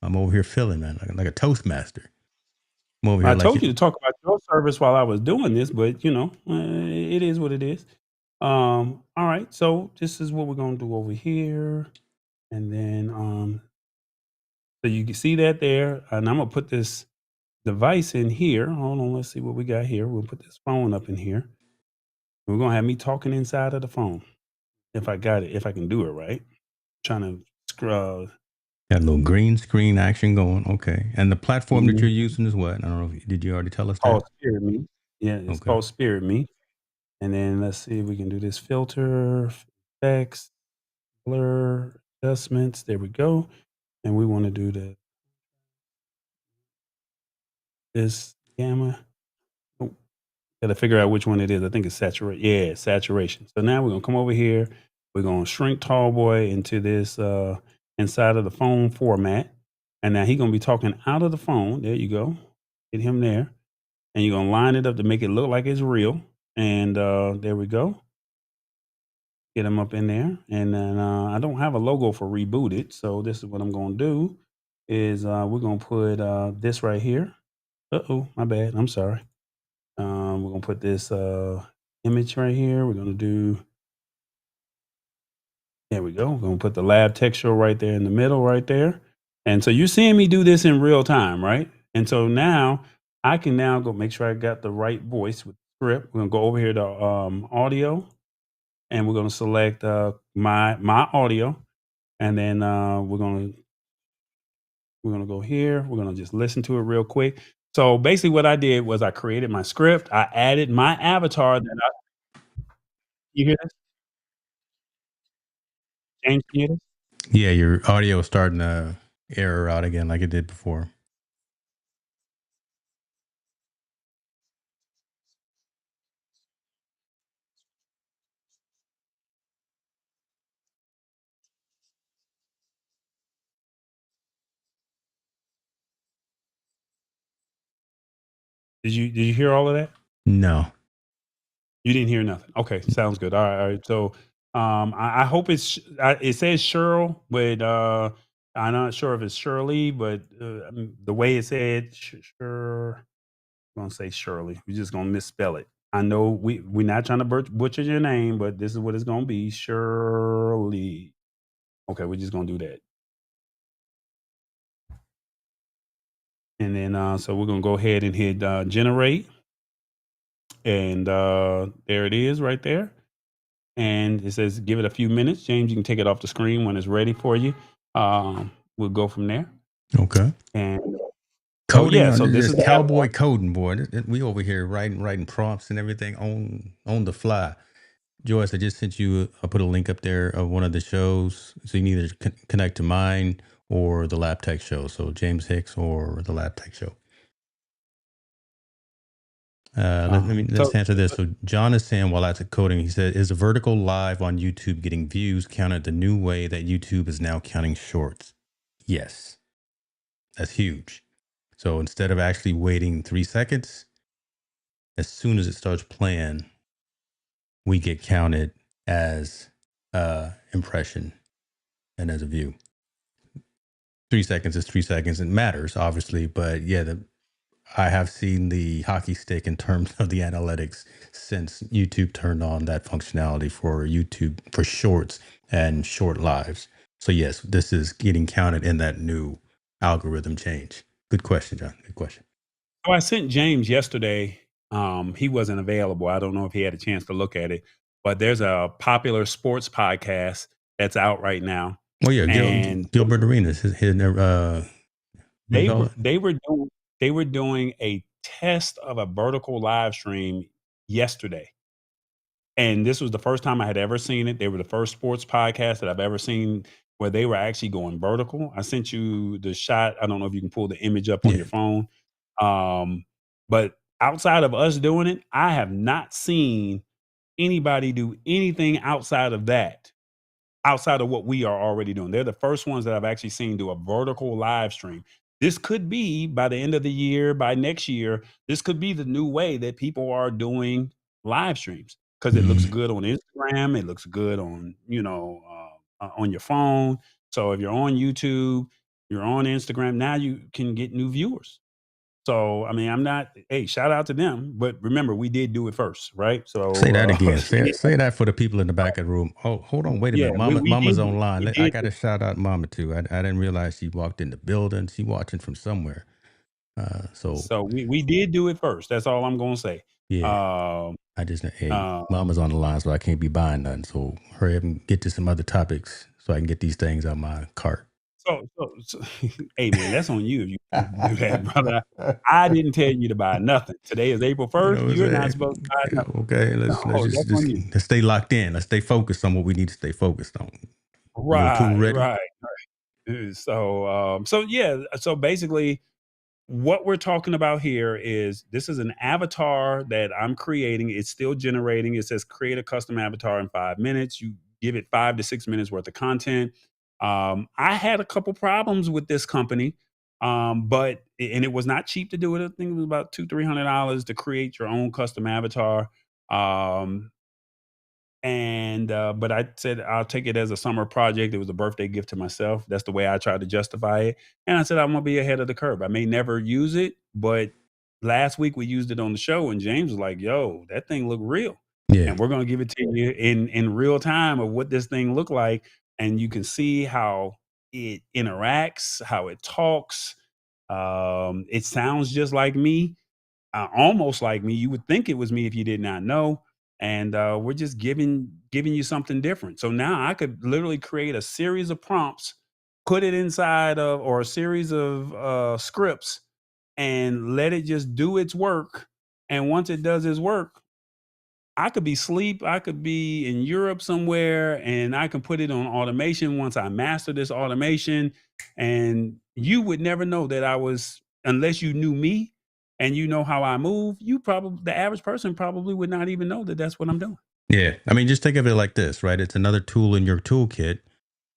I'm over here feeling, man, like a Toastmaster. I'm over here I like told you to talk about your service while I was doing this, but it is what it is. All right, so this is what we're gonna do over here, and then so you can see that there, and I'm gonna put this device in here. Hold on, let's see what we got here. We'll put this phone up in here. We're gonna have me talking inside of the phone. If I got it, if I can do it right. Trying to scroll. Got a little green screen action going. Okay. And the platform that you're using is what? I don't know. Did you already tell us Called that? Spirit Me. Yeah, it's Okay. called Spirit Me. And then let's see if we can do this filter, effects, blur, adjustments. There we go. And we want to do this gamma. Oh, got to figure out which one it is. I think it's saturation. Yeah, saturation. So now we're gonna come over here. We're gonna shrink Tallboy into this inside of the phone format. And now he's gonna be talking out of the phone. There you go. Get him there. And you're gonna line it up to make it look like it's real. And there we go. Get him up in there. And then I don't have a logo for rebooted, so this is what I'm gonna do is we're gonna put this right here. My bad. I'm sorry. We're gonna put this image right here. We're gonna do. There we go. We're gonna put the lab texture right there in the middle, right there. And so you're seeing me do this in real time, right? And so now I can now go make sure I got the right voice with the script. We're gonna go over here to audio, and we're gonna select my audio, and then we're gonna We're going to go here. We're going to just listen to it real quick. So basically what I did was I created my script. I added my avatar you hear this? James, can you hear this? Yeah, your audio is starting to error out again like it did before. Did you hear all of that? No. You didn't hear nothing. Okay, sounds good. All right, all right. So, I hope it says Cheryl, but I'm not sure if it's Shirley, but the way it said, sure, I'm gonna say Shirley. We're just gonna misspell it. I know we're not trying to butcher your name, but this is what it's gonna be, Shirley. Okay, we're just gonna do that, and then so we're gonna go ahead and hit generate, and there it is, right there. And it says give it a few minutes. James, you can take it off the screen when it's ready for you. We'll go from there. Okay. And Coding yeah, on so this this is the cowboy avatar. coding, boy. We over here writing prompts and everything on the fly. Joyce, I just sent you. I put a link up there of one of the shows, so you can either connect to mine or the Lab Tech show. So James Hicks or the Lab Tech show. Let's So answer this. So John is saying while that's coding, he said, "Is a vertical live on YouTube getting views counted the new way that YouTube is now counting shorts?" Yes, that's huge. So instead of actually waiting 3 seconds, as soon as it starts playing, we get counted as impression and as a view. 3 seconds is 3 seconds. It matters, obviously, but yeah, I have seen the hockey stick in terms of the analytics since YouTube turned on that functionality for YouTube for shorts and short lives. So yes, this is getting counted in that new algorithm change. Good question, John. Good question. I sent James yesterday. He wasn't available. I don't know if he had a chance to look at it, but there's a popular sports podcast that's out right now, Oh yeah, and Gilbert Arenas. What do you they call were it? they were doing a test of a vertical live stream yesterday. And this was the first time I had ever seen it. They were the first sports podcast that I've ever seen where they were actually going vertical. I sent you the shot. I don't know if you can pull the image up on Yeah. your phone. But outside of us doing it, I have not seen anybody do anything outside of that, outside of what we are already doing. They're the first ones that I've actually seen do a vertical live stream. This could be by the end of the year, by next year, this could be the new way that people are doing live streams because it looks Mm. good on Instagram. It looks good on, on your phone. So if you're on YouTube, you're on Instagram, now you can get new viewers. So, I mean, I'm not, hey, shout out to them. But remember, we did do it first, right? Say So, that again. yeah, Say that for the people in the back of the room. Oh, hold on. Wait a yeah, minute. we Mama's did, online. we I did. got to shout out Mama too. I didn't realize she walked in the building. She watching from somewhere. So So we did do it first. That's all I'm gonna say. yeah, Um, I just hey, uh, Mama's on the line, so I can't be buying nothing. So hurry up and get to some other topics so I can get these things out my cart. so hey man, that's on you if you do that, brother. I didn't tell you to buy nothing. Today is April You 1st. know what I'm You're not saying? supposed to buy Yeah, nothing. okay, let's No, just that's on you. let's stay locked in. Let's stay focused on what we need to stay focused on. Your pool Right, ready? right. So yeah, so basically what we're talking about here is this is an avatar that I'm creating. It's still generating. It says create a custom avatar in 5 minutes. You give it 5 to 6 minutes worth of content. I had a couple problems with this company, but and it was not cheap to do it. I think it was about $200-300 to create your own custom avatar. Um, and but I said I'll take it as a summer project. It was a birthday gift to myself. That's the way I tried to justify it. And I said I'm gonna be ahead of the curve. I may never use it, but last week we used it on the show, and James was like, "Yo, that thing look real," Yeah. and we're gonna give it to you in real time of what this thing looked like, and you can see how it interacts, how it talks. It sounds just like me, almost like me. You would think it was me if you did not know. And we're just giving you something different. So now I could literally create a series of prompts put it inside of or a series of scripts and let it just do its work. And once it does its work, I could be asleep, I could be in Europe somewhere, and I can put it on automation once I master this automation. And you would never know that I was, unless you knew me and you know how I move, the average person probably would not even know that that's what I'm doing. Yeah. I mean, just think of it like this, right? It's another tool in your toolkit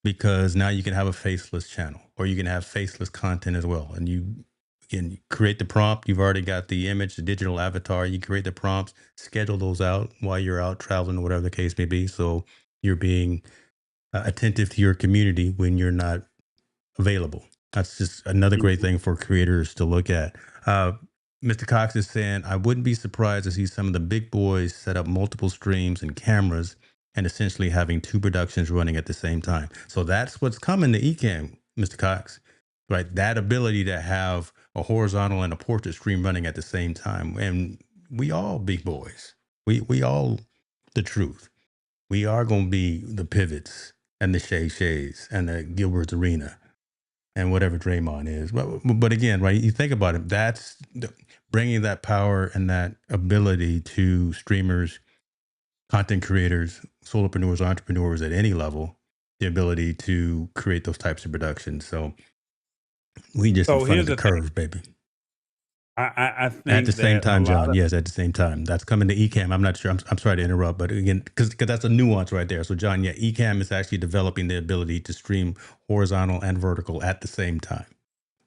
because now you can have a faceless channel or you can have faceless content as well. And you can create the prompt. You've already got the image, the digital avatar. You create the prompts, schedule those out while you're out traveling or whatever the case may be. So you're being attentive to your community when you're not available. That's just another great thing for creators to look at. Mr. Cox is saying, I wouldn't be surprised to see some of the big boys set up multiple streams and cameras and essentially having two productions running at the same time. So that's what's coming to Ecamm, Mr. Cox, right? That ability to have a horizontal and a portrait stream running at the same time. And we all big boys. We all the truth. We are going to be the Pivots and the Shay Shays and the Gilbert's Arena and whatever Draymond is. But again, right, you think about it, that's bringing that power and that ability to streamers, content creators, solopreneurs, entrepreneurs at any level, the ability to create those types of productions. So we just in So front of here's the the thing. curve, baby. I At the think same that a time, lot John. of Yes, at the same time. That's coming to Ecamm. I'm not sure. I'm sorry to interrupt, but again, because that's a nuance right there. So, John, yeah, Ecamm is actually developing the ability to stream horizontal and vertical at the same time.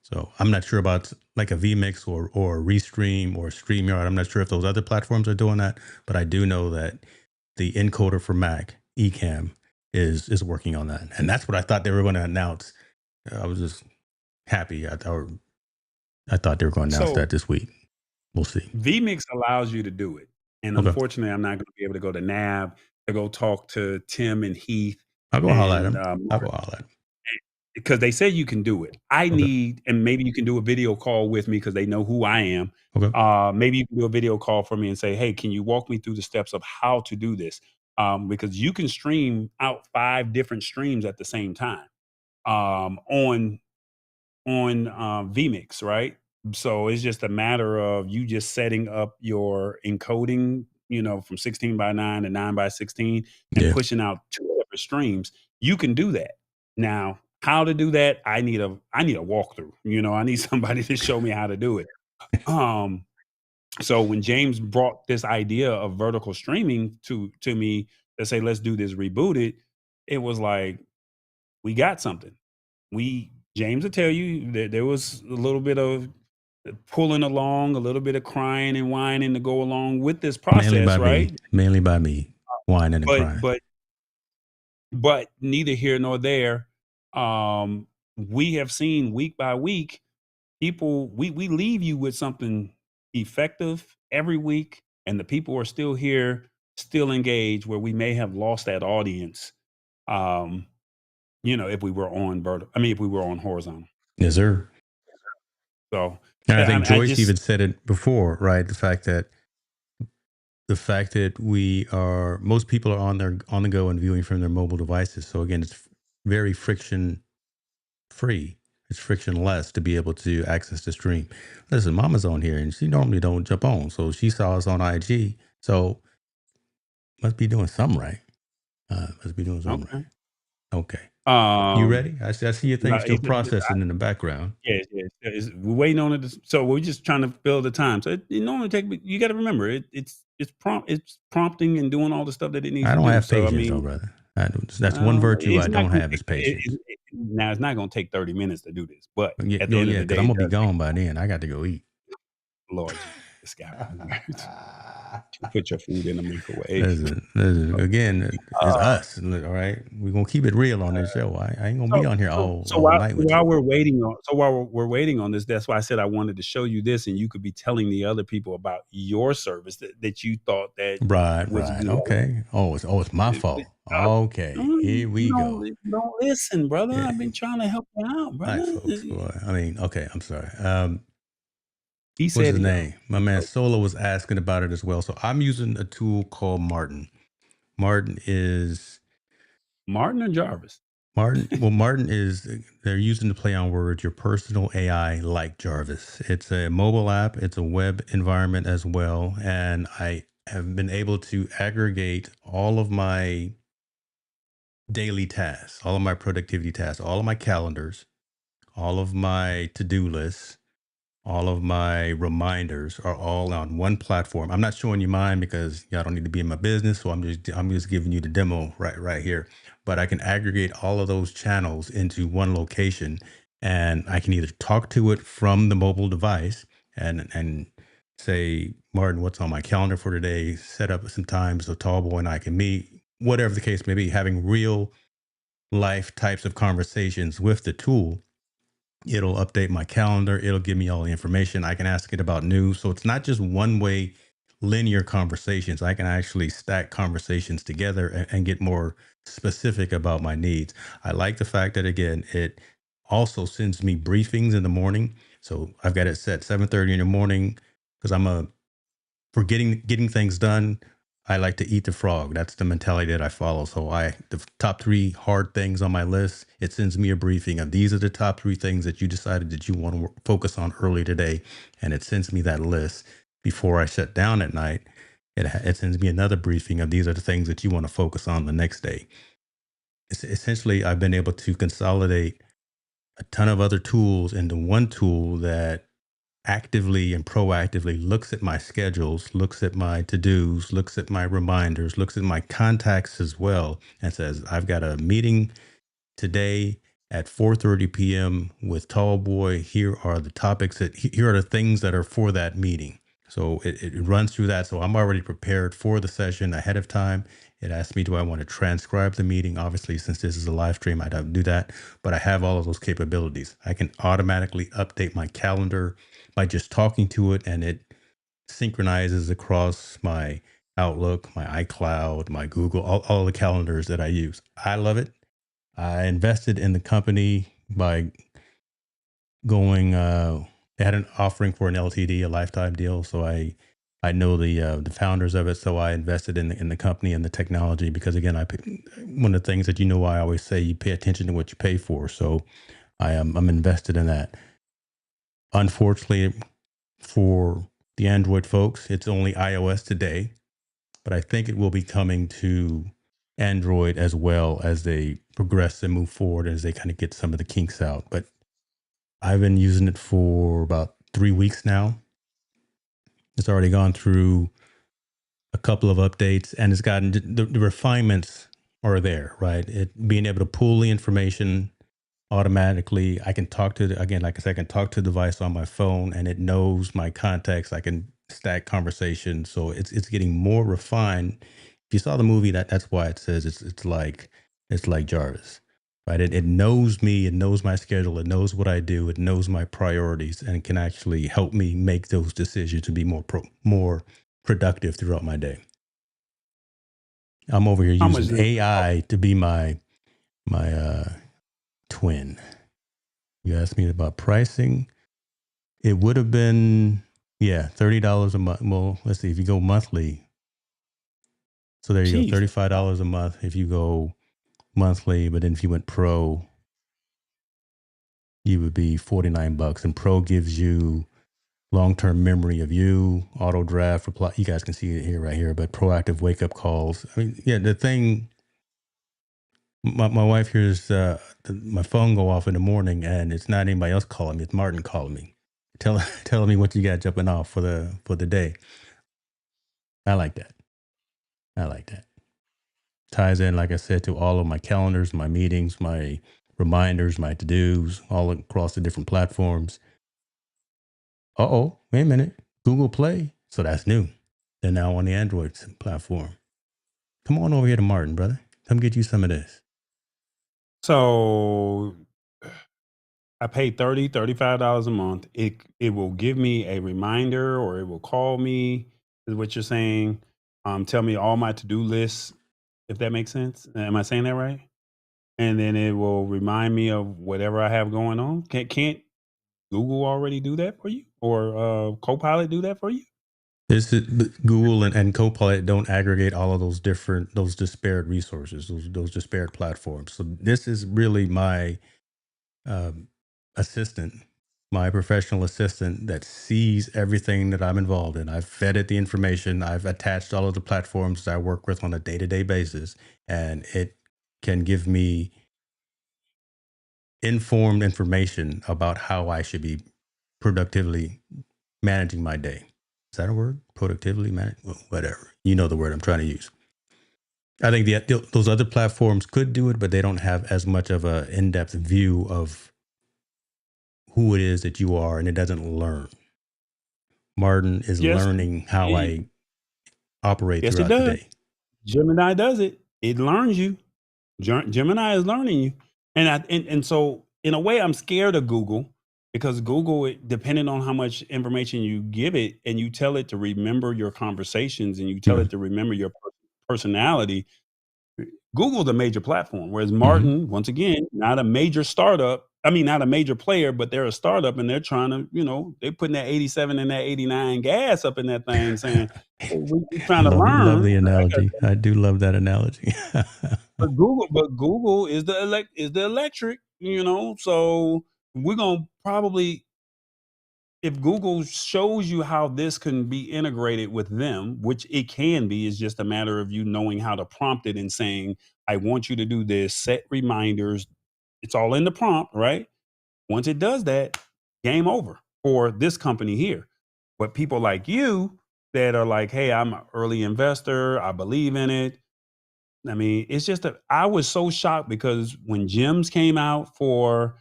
So I'm not sure about like a vMix or Restream or StreamYard. I'm not sure if those other platforms are doing that, but I do know that the encoder for Mac, Ecamm, is working on that. And that's what I thought they were going to announce. I was just happy. I thought they were going to announce so that this week. We'll see. vMix allows you to do it. And Okay. unfortunately, I'm not going to be able to go to NAB to go talk to Tim and Heath I'll go holler at and him. I'll go holler at him. because they say you can do it. I Okay. need, and maybe you can do a video call with me because they know who I am. Okay. Maybe you can do a video call for me and say, hey, can you walk me through the steps of how to do this? Because you can stream out 5 different streams at the same time on vMix, right? So it's just a matter of you just setting up your encoding, from 16:9 to 9:16 and Yeah. pushing out 2 separate streams. You can do that. Now, how to do that? I need a walkthrough. I need somebody to show me how to do it. So when James brought this idea of vertical streaming to me to say, let's do this rebooted, it was like, we got something. James will tell you that there was a little bit of pulling along, a little bit of crying and whining to go along with this process, right? Mainly by me, whining and But crying. but neither here nor there. We have seen week by week people. We leave you with something effective every week, and the people are still here, still engaged. Where we may have lost that audience. If we were on if we were on horizontal. Yes, sir. So And I think I Joyce just, even said it before, right? The fact that most people are on the go and viewing from their mobile devices. So again, it's very friction free. It's frictionless to be able to access the stream. Listen, Mama's on here and she normally don't jump on. So she saw us on IG. So must be doing something right. Right. Okay. You ready? I see your thing still processing in the background. Yes. We're waiting on it. So we're just trying to fill the time. So it normally you got to remember it's prompting and doing all the stuff that it needs I to don't do. have So patience, though, brother. That's one virtue I don't have is patience. Now it's not going to take 30 minutes to do this, but Yeah, at the end of the because day, I'm gonna be gone by then. I got to go eat. Lord, this guy, put your food in the microwave. Listen, again, it's us. All right, we're gonna keep it real on this show. I ain't gonna be on here all night with you. While we're waiting on this, that's why I said I wanted to show you this, and you could be telling the other people about your service that you thought that was Right. good. Okay. It's my fault. Okay, here we go. Don't listen, brother. Yeah. I've been trying to help you out, All brother. right, folks. Boy, okay. I'm sorry. He What's said his name? My man Solo was asking about it as well. So I'm using a tool called Martin. Martin is Martin or Jarvis? Martin is, they're using the play on words, your personal AI like Jarvis. It's a mobile app, it's a web environment as well. And I have been able to aggregate all of my daily tasks, all of my productivity tasks, all of my calendars, all of my to-do lists, all of my reminders are all on one platform. I'm not showing you mine because y'all don't need to be in my business, so I'm just giving you the demo right here. But I can aggregate all of those channels into one location, and I can either talk to it from the mobile device and say, Martin, what's on my calendar for today? Set up some time so Tallboy and I can meet. Whatever the case may be, having real life types of conversations with the tool. It'll update my calendar. It'll give me all the information. I can ask it about news. So it's not just one way linear conversations. I can actually stack conversations together and get more specific about my needs. I like the fact that, again, it also sends me briefings in the morning. So I've got it set 7:30 in the morning because for getting things done, I like to eat the frog. That's the mentality that I follow. So the top 3 hard things on my list, it sends me a briefing of these are the top 3 things that you decided that you want to focus on early today, and it sends me that list before I shut down at night. It sends me another briefing of these are the things that you want to focus on the next day. Essentially, I've been able to consolidate a ton of other tools into one tool that actively and proactively looks at my schedules, looks at my to-dos, looks at my reminders, looks at my contacts as well, and says, I've got a meeting today at 4:30 p.m. with Tallboy. Here are the topics here are the things that are for that meeting. So it runs through that. So I'm already prepared for the session ahead of time. It asks me, do I want to transcribe the meeting? Obviously, since this is a live stream, I don't do that, but I have all of those capabilities. I can automatically update my calendar by just talking to it, and it synchronizes across my Outlook, my iCloud, my Google, all the calendars that I use. I love it. I invested in the company by going. They had an offering for an LTD, a lifetime deal. So I know the founders of it. So I invested in the company and the technology because, again, one of the things that I always say, you pay attention to what you pay for. So I'm invested in that. Unfortunately, for the Android folks, it's only iOS today, but I think it will be coming to Android as well as they progress and move forward, as they kind of get some of the kinks out. But I've been using it for about 3 weeks now. It's already gone through a couple of updates, and it's gotten the refinements are there, right? It being able to pull the information automatically. I can talk to again, like I said, I can talk to the device on my phone, and it knows my contacts. I can stack conversations, so it's getting more refined. If you saw the movie, that's why it says it's like Jarvis, right? It knows me, it knows my schedule, it knows what I do, it knows my priorities, and can actually help me make those decisions to be more productive throughout my day. I'm over here How much using does it cost? AI to be my twin. You asked me about pricing. It would have been, yeah, $30 a month. Well, let's see, if you go monthly. So there you go, Jesus. $35 a month if you go monthly. But then if you went pro, you would be $49. And pro gives you long-term memory of you, auto draft, reply. You guys can see it here, right here, but proactive wake-up calls. I mean, yeah, the thing, my wife hears my phone go off in the morning, and it's not anybody else calling me. It's Martin calling me, telling me what you got jumping off for the day. I like that. I like that. Ties in, like I said, to all of my calendars, my meetings, my reminders, my to-dos, all across the different platforms. Wait a minute. Google Play. So that's new. They're now on the Android platform. Come on over here to Martin, brother. Come get you some of this. So I pay $35 a month. It will give me a reminder, or it will call me, is what you're saying. Tell me all my to-do lists, if that makes sense. Am I saying that right? And then it will remind me of whatever I have going on. Can't Google already do that for you? Or Copilot do that for you? Google and Copilot don't aggregate all of those disparate resources, those disparate platforms. So this is really my assistant, my professional assistant that sees everything that I'm involved in. I've fed it the information. I've attached all of the platforms that I work with on a day-to-day basis, and it can give me informed information about how I should be productively managing my day. Is that a word? Productively manage? Well, whatever. You know the word I'm trying to use. I think those other platforms could do it, but they don't have as much of an in-depth view of who it is that you are, and it doesn't learn. Martin is Yes, learning how I operate yes, it throughout the does. day. Gemini does it. It learns you. Gemini is learning you, and so in a way, I'm scared of Google because Google, depending on how much information you give it, and you tell it to remember your conversations, and you tell it to remember your personality. Google's a major platform, whereas Martin, once again, not a major startup. I mean, not a major player, but they're a startup, and they're trying to, they're putting that 87 and that 89 gas up in that thing, saying, "Hey, we're trying to Love learn." the analogy. I do love that analogy. But Google is the electric, So we're gonna probably, if Google shows you how this can be integrated with them, which it can be, is just a matter of you knowing how to prompt it and saying, "I want you to do this." Set reminders. It's all in the prompt, right? Once it does that, game over for this company here. But people like you that are like, "Hey, I'm an early investor. I believe in it." I mean, it's just I was so shocked because when Gems came out for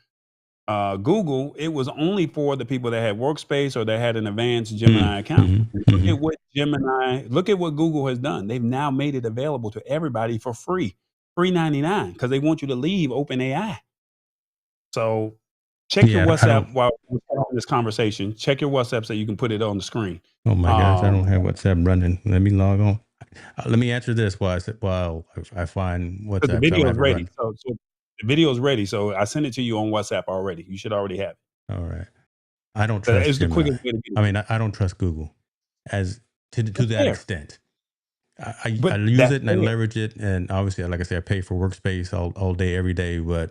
Google, it was only for the people that had Workspace or that had an advanced Gemini account. Look at what Google has done. They've now made it available to everybody for free 99, because they want you to leave OpenAI. So check your Yeah, I don't. WhatsApp while we're having this conversation. Check your WhatsApp so you can put it on the screen. Oh my gosh, I don't have WhatsApp running. Let me log on. Let me answer this while I find Because the WhatsApp, because I don't video is have it ready. running. So the video is ready. So I sent it to you on WhatsApp already. You should already have it. All right. I don't So trust it's the Gemini. quickest way to get I it. mean, I don't trust Google as to That's that fair. extent. I But use that's it and I fair. leverage it, and obviously, like I said, I pay for Workspace all day, every day. But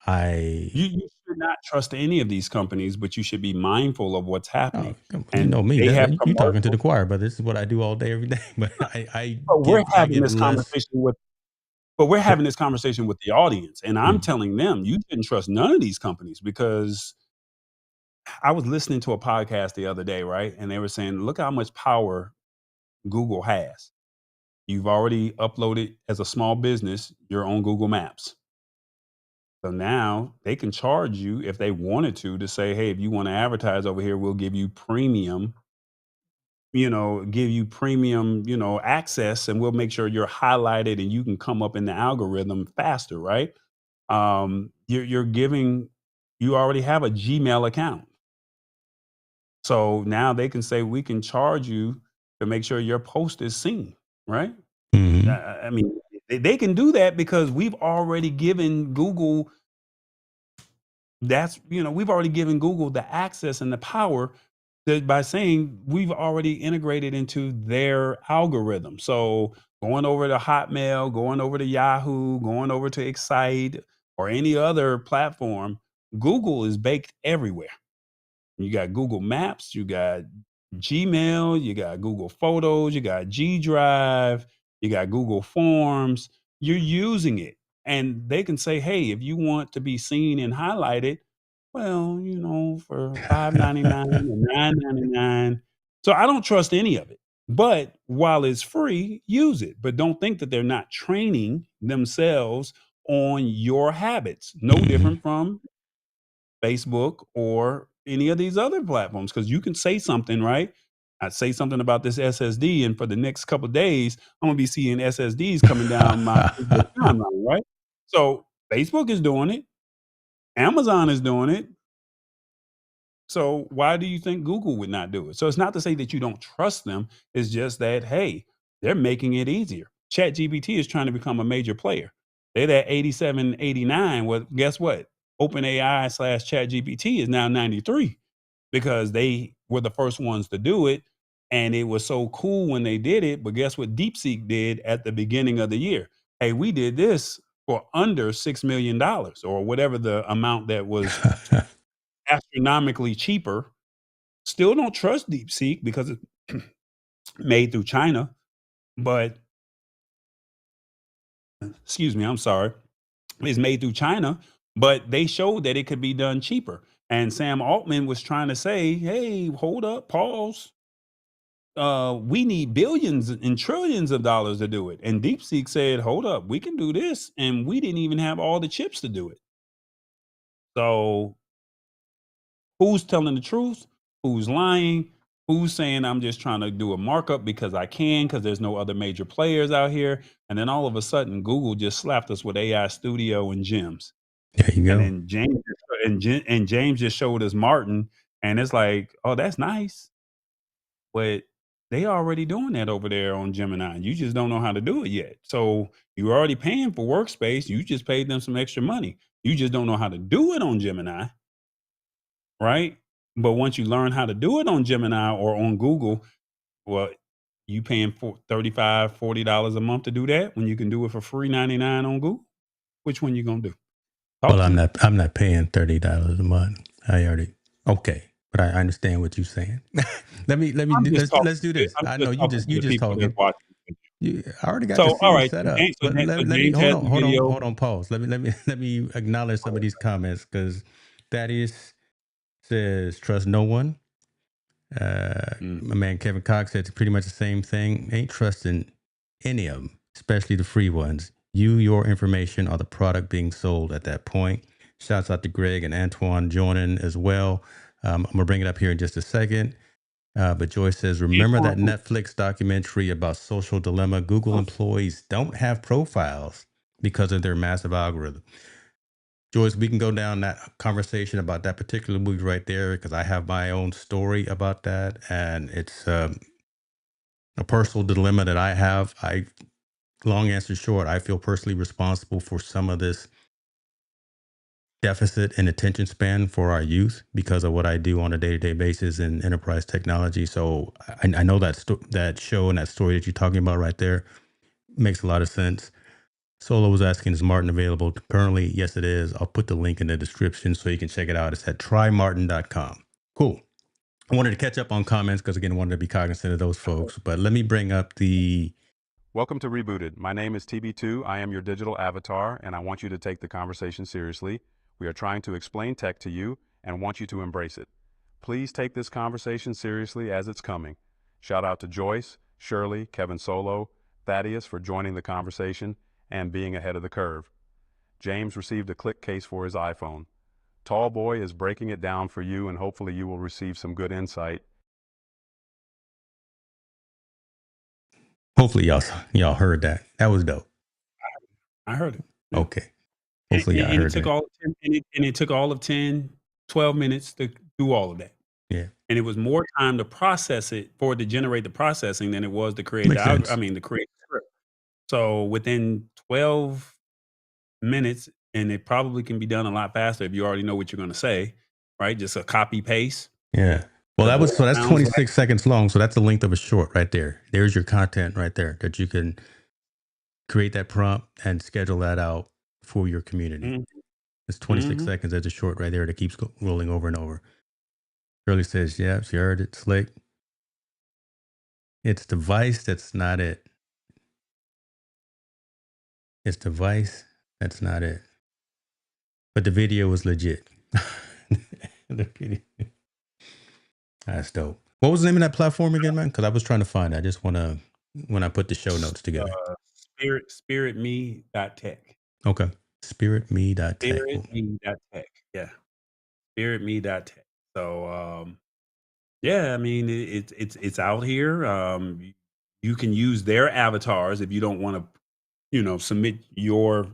You should not trust any of these companies, but you should be mindful of what's happening. you And know me. they have You talking to the commercials. choir, but this is what I do all day, every day. But But we're I having get this less. conversation with the audience. And I'm telling them you shouldn't trust none of these companies, because I was listening to a podcast the other day, right? And they were saying, look how much power Google has. You've already uploaded, as a small business, your own Google Maps. So now they can charge you if they wanted to say, "Hey, if you want to advertise over here, we'll give you premium, access, and we'll make sure you're highlighted and you can come up in the algorithm faster," right? You already have a Gmail account. So now they can say, we can charge you to make sure your post is seen, right? I mean, they can do that because we've already given Google the access and the power, that by saying we've already integrated into their algorithm. So going over to Hotmail, going over to Yahoo, going over to Excite or any other platform, Google is baked everywhere. You got Google Maps, you got Gmail, you got Google Photos, you got G Drive, you got Google Forms. You're using it. And they can say, hey, if you want to be seen and highlighted, well, for $5.99 and $9.99. So I don't trust any of it. But while it's free, use it. But don't think that they're not training themselves on your habits. No different from Facebook or any of these other platforms, because you can say something, right? I say something about this SSD, and for the next couple of days, I'm gonna be seeing SSDs coming down my Facebook timeline, right? So Facebook is doing it, Amazon is doing it. So why do you think Google would not do it? So it's not to say that you don't trust them. It's just that, hey, they're making it easier. ChatGPT is trying to become a major player. They're at 87, 89. Well, guess what? OpenAI / ChatGPT is now 93, because they were the first ones to do it. And it was so cool when they did it. But guess what DeepSeek did at the beginning of the year? Hey, we did this for under $6 million or whatever the amount that was astronomically cheaper. Still don't trust DeepSeek because it's made through China. But excuse me, I'm sorry. It's made through China, but they showed that it could be done cheaper. And Sam Altman was trying to say, hey, hold up, pause. We need billions and trillions of dollars to do it. And DeepSeek said, hold up, we can do this. And we didn't even have all the chips to do it. So who's telling the truth? Who's lying? Who's saying I'm just trying to do a markup because I can, because there's no other major players out here? And then all of a sudden, Google just slapped us with AI Studio and Gems. There you go. And then James just showed us Martin, and it's like, oh, that's nice, but they already doing that over there on Gemini. You just don't know how to do it yet. So you're already paying for workspace. You just paid them some extra money. You just don't know how to do it on Gemini, right? But once you learn how to do it on Gemini or on Google, well, you paying for $35, $40 a month to do that when you can do it for free 99 on Google. Which one you gonna do? Well, I'm not paying $30 a month. Okay, but I understand what you're saying. let's do this. I know you just talking. I already got the scene set up. But let me hold on, pause. Let me acknowledge some of these comments because Thaddeus says trust no one. My man Kevin Cox said pretty much the same thing. Ain't trusting any of them, especially the free ones. Your information are the product being sold at that point. Shouts out to Greg and Antoine joining as well. I'm going to bring it up here in just a second. But Joyce says, remember that Netflix documentary about social dilemma? Google employees don't have profiles because of their massive algorithm. Joyce, we can go down that conversation about that particular movie right there because I have my own story about that. And it's a personal dilemma that I have. Long answer short, I feel personally responsible for some of this deficit in attention span for our youth because of what I do on a day-to-day basis in enterprise technology. So I know that show and that story that you're talking about right there makes a lot of sense. Solo was asking, is Martin available? Currently, yes, it is. I'll put the link in the description so you can check it out. It's at trymartin.com. Cool. I wanted to catch up on comments because, again, I wanted to be cognizant of those folks. But let me bring up the... Welcome to Rebooted. My name is TB2. I am your digital avatar, and I want you to take the conversation seriously. We are trying to explain tech to you and want you to embrace it. Please take this conversation seriously as it's coming. Shout out to Joyce, Shirley, Kevin Solo, Thaddeus for joining the conversation and being ahead of the curve. James received a click case for his iPhone. Tall Boy is breaking it down for you, and hopefully you will receive some good insight. Hopefully y'all heard that. That was dope. I heard it. Yeah. Okay. Hopefully y'all heard that. It took all of 10, 12 minutes to do all of that. Yeah. And it was more time to process it for it to generate the processing than it was to create to create the script. So within 12 minutes, and it probably can be done a lot faster if you already know what you're going to say, right? Just a copy paste. Yeah. Well, that's 26 seconds long. So that's the length of a short right there. There's your content right there that you can create that prompt and schedule that out for your community. Mm-hmm. It's 26 seconds as a short right there that keeps rolling over and over. Shirley says, yeah, she heard it. Slick. It's device. That's not it. It's device. That's not it. But the video was legit. The video. That's dope. What was the name of that platform again, man? Because I was trying to find it. I just want to, when I put the show notes together. Spiritme.tech. Okay. Spiritme.tech. Spiritme.tech. Yeah. Spiritme.tech. So, yeah, I mean, it's out here. You can use their avatars if you don't want to, submit your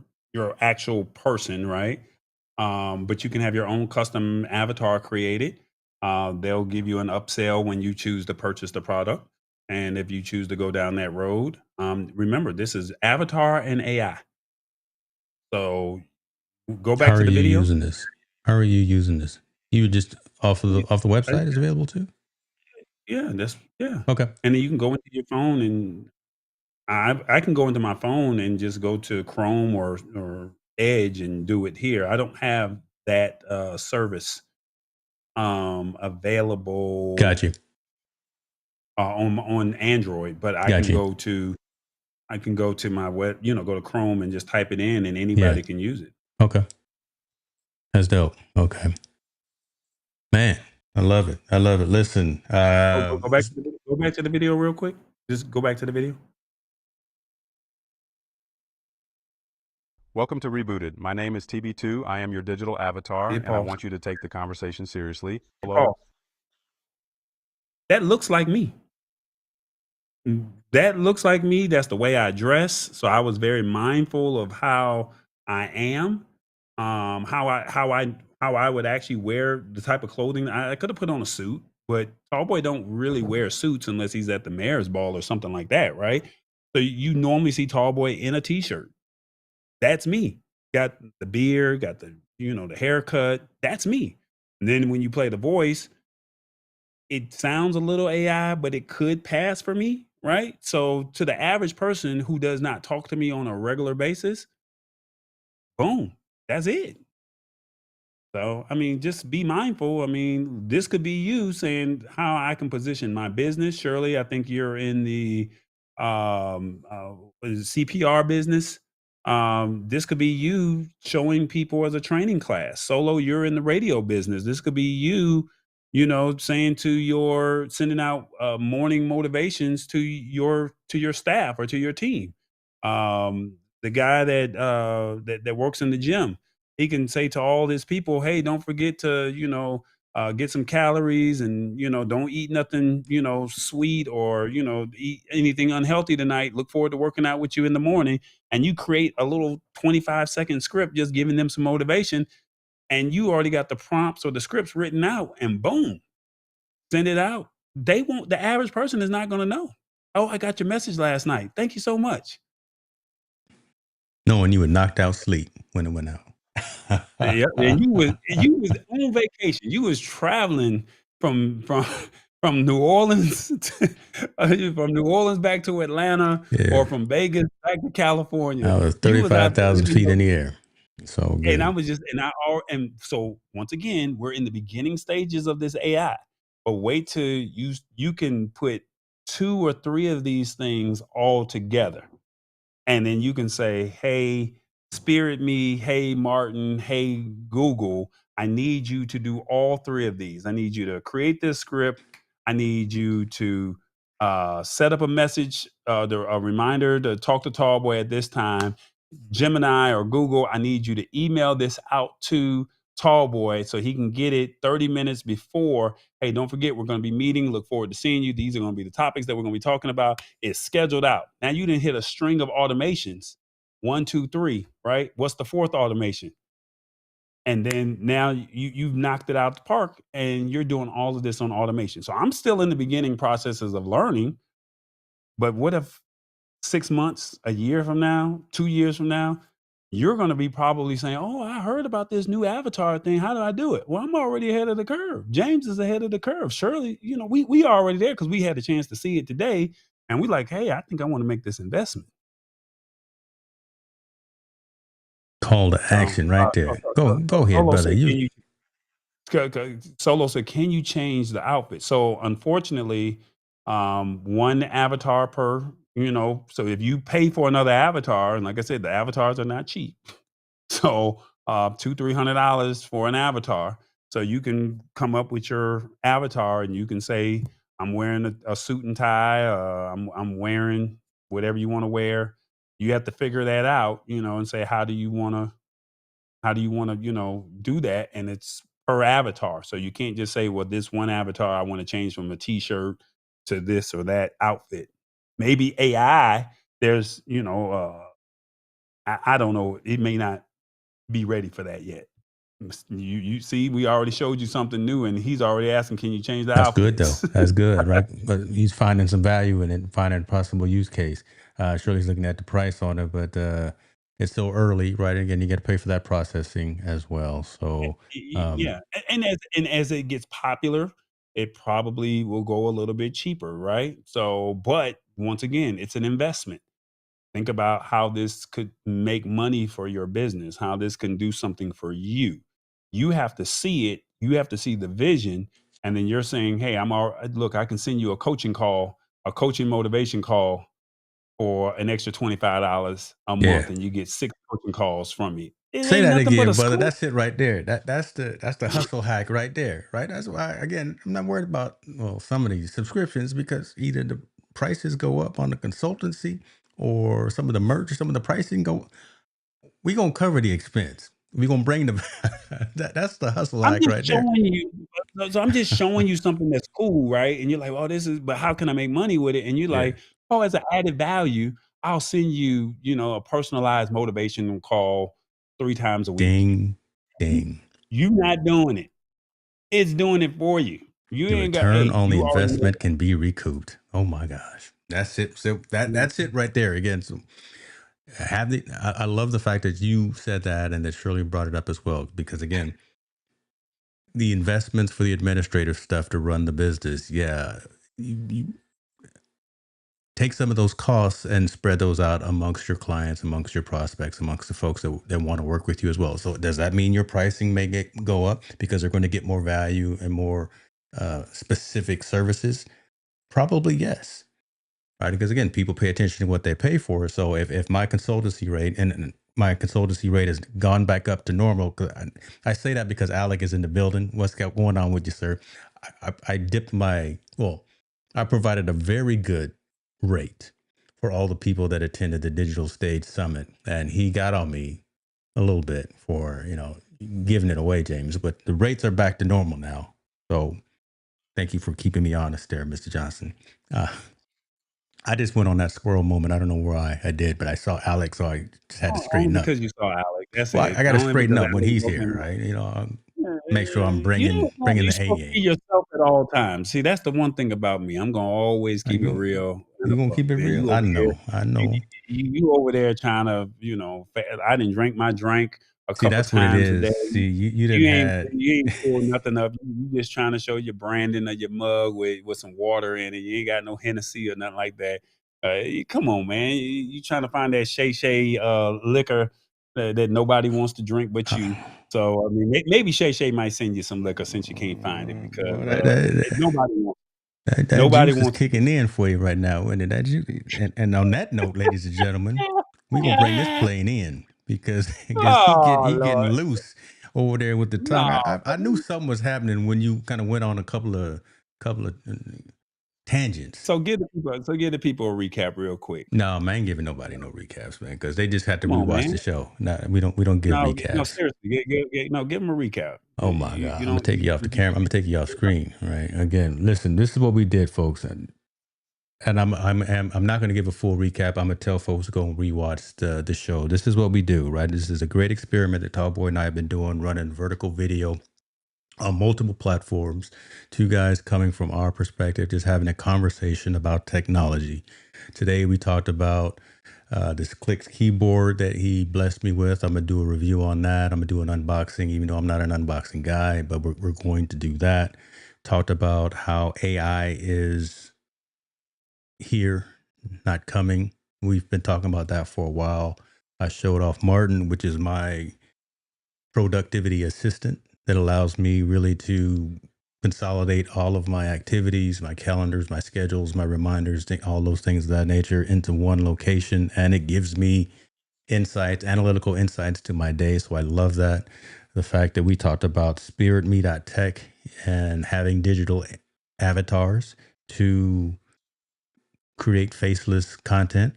actual person, right? But you can have your own custom avatar created. They'll give you an upsell when you choose to purchase the product. And if you choose to go down that road, remember, this is avatar and AI. So go back to the video. How are you using this? You just off the website is available too? Yeah, Okay. and then you can go into your phone, and I can go into my phone and just go to Chrome or Edge and do it here. I don't have that service available Got you. on Android, but Got you. I can go to my web, go to Chrome and just type it in, and Yeah. anybody can use it. Okay. That's dope. Okay. Man, I love it. I love it. Listen, Go back to the video real quick. Just go back to the video. Welcome to Rebooted. My name is TB2. I am your digital avatar, Hit and I pause. want you to take the conversation seriously. Hit Hello. pause. That looks like me. That looks like me. That's the way I dress. So I was very mindful of how I am, how I would actually wear the type of clothing. I could have put on a suit, but Tallboy don't really wear suits unless he's at the mayor's ball or something like that, right? So you normally see Tallboy in a t-shirt. That's me. Got the beard, got the haircut. That's me. And then when you play the voice, it sounds a little AI, but it could pass for me, right? So to the average person who does not talk to me on a regular basis, boom, that's it. So, I mean, just be mindful. I mean, this could be you saying how I can position my business. Shirley, I think you're in the what is it, CPR business. This could be you showing people as a training class. Solo, you're in the radio business. This could be you, saying sending out morning motivations to your staff or to your team. The guy that works in the gym, he can say to all his people, hey, don't forget to get some calories, and don't eat nothing sweet, or eat anything unhealthy tonight. Look forward to working out with you in the morning. And you create a little 25-second script just giving them some motivation, and you already got the prompts or the scripts written out, and boom, send it out. The average person is not going to know. Oh, I got your message last night, thank you so much. knowing you were knocked out sleep when it went out. Yeah, and you was on vacation. You was traveling from from New Orleans from New Orleans back to Atlanta, Yeah. or from Vegas back to California. I was You was out there 35,000 living feet your, in the air. So and I good. was just and so once again, we're in the beginning stages of this AI. But wait till you can put 2 or 3 of these things all together. And then you can say, hey, Spirit Me, hey, Martin, hey, Google, I need you to do all 3 of these. I need you to create this script. I need you to set up a message, a reminder to talk to Tallboy at this time. Gemini or Google, I need you to email this out to Tallboy so he can get it 30 minutes before. Hey, don't forget, we're going to be meeting. Look forward to seeing you. These are going to be the topics that we're going to be talking about. It's scheduled out. Now you didn't hit a string of automations. 1, 2, 3, right? What's the 4th automation? And then now you've knocked it out the park, and you're doing all of this on automation. So I'm still in the beginning processes of learning, but what if 6 months, a year from now, 2 years from now, you're going to be probably saying, oh, I heard about this new avatar thing. How do I do it? Well, I'm already ahead of the curve. James is ahead of the curve. Surely, we are already there because we had a chance to see it today. And we like, hey, I think I want to make this investment. Call to action right there. Go ahead, Solo brother. Solo said, can you change the outfit? So unfortunately, one avatar per, so if you pay for another avatar, and like I said, the avatars are not cheap. So $200-$300 for an avatar. So you can come up with your avatar, and you can say, I'm wearing a suit and tie. I'm wearing whatever you want to wear. You have to figure that out, and say, how do you want to, do that? And it's per avatar. So you can't just say, well, this one avatar, I want to change from a t-shirt to this or that outfit. Maybe AI, there's, I don't know. It may not be ready for that yet. You see, we already showed you something new, and he's already asking, can you change the That's good though. outfits? That's good, right? But he's finding some value in it, finding a possible use case. Shirley's looking at the price on it, but it's still early, right? Again, you get to pay for that processing as well. So Yeah, and as it gets popular, it probably will go a little bit cheaper, right? So, but once again, it's an investment. Think about how this could make money for your business, how this can do something for you. You have to see it, you have to see the vision, and then you're saying, "Hey, I'm all look, I can send you a coaching call, a coaching motivation call for an extra $25 a month, Yeah. and you get 6 coaching calls from me." It Say ain't that nothing but again, a brother. school. That's it right there. That's the hustle hack right there, right? That's why again I'm not worried about some of these subscriptions because either the prices go up on the consultancy or some of the merch, some of the pricing go. We gonna cover the expense. We gonna bring the that's the hustle I'm hack just right there. showing you. So I'm just showing you something that's cool, right? And you're like, "Oh, this is," but how can I make money with it? And you're Yeah. like, "Oh, as an added value, I'll send you, a personalized motivation call 3 times a week." Ding, You ding. you not doing it. It's doing it for you. You The ain't got. return Hey, on the you already know. investment can be recouped. Oh my gosh. That's it. So that's it right there. Again, so I love the fact that you said that and that Shirley brought it up as well. Because again, the investments for the administrative stuff to run the business, yeah. You take some of those costs and spread those out amongst your clients, amongst your prospects, amongst the folks that want to work with you as well. So does that mean your pricing may go up because they're going to get more value and more specific services? Probably yes. Right. Because again, people pay attention to what they pay for. So if my consultancy rate and my consultancy rate has gone back up to normal, 'cause I say that because Alec is in the building. What's going on with you, sir? I dipped I provided a very good rate for all the people that attended the Digital Stage Summit. And he got on me a little bit for, giving it away, James. But the rates are back to normal now. So thank you for keeping me honest there, Mr. Johnson. Uh, I just went on that squirrel moment. I don't know why I did, but I saw Alex, so I just had to Only straighten up. because you saw Alec. That's Well, it. I got to Only straighten because up when Alec he's broke here, him. right? Make sure I'm You bringing you the supposed to be AA. yourself at all times. See, that's the one thing about me. I'm gonna always Are keep it you real and you gonna above, keep it man. real? You I over here, know, I you, know. you over there trying to, I didn't drink my drink a See, couple that's what it times a day. is. See, you didn't You ain't had. you ain't pulling nothing up. You just trying to show your branding of your mug with some water in it. You ain't got no Hennessy or nothing like that. Come on, man. You trying to find that Shay liquor that nobody wants to drink but you. So I mean, maybe Shay might send you some liquor since you can't find it because Boy, that, nobody wants. that Nobody juice is wants. kicking in for you right now, and that juice. And on that note, ladies and gentlemen, we gonna bring this plane in because Oh he getting Lord, loose over there with the tongue. no. I knew something was happening when you kind of went on a couple of tangents. Give the people a recap real quick. No, man, I ain't giving nobody no recaps, man, because they just had to Come on, rewatch man. the show. No, we don't give No, recaps. seriously. No, give them a recap. Oh my You God, I'm gonna don't. take you off the camera. I'm gonna take you off screen. Right again. Listen, this is what we did, folks, and I'm not gonna give a full recap. I'm gonna tell folks to go and rewatch the show. This is what we do, right? This is a great experiment that Tallboy and I have been doing, running vertical video on multiple platforms. Two guys coming from our perspective, just having a conversation about technology. Today we talked about this Clicks keyboard that he blessed me with. I'm gonna do a review on that. I'm gonna do an unboxing, even though I'm not an unboxing guy, but we're going to do that. Talked about how AI is here, not coming. We've been talking about that for a while. I showed off Martin, which is my productivity assistant that allows me really to consolidate all of my activities, my calendars, my schedules, my reminders, all those things of that nature into one location. And it gives me insights, analytical insights to my day. So I love that. The fact that we talked about spiritme.tech and having digital avatars to create faceless content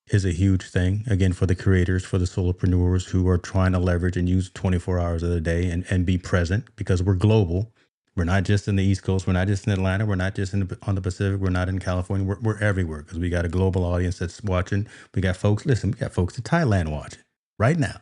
is a huge thing. Again, for the creators, for the solopreneurs who are trying to leverage and use 24 hours of the day and be present because we're global. We're not just in the East Coast. We're not just in Atlanta. We're not just on the Pacific. We're not in California. We're everywhere because we got a global audience that's watching. We got folks, listen, we got folks in Thailand watching right now.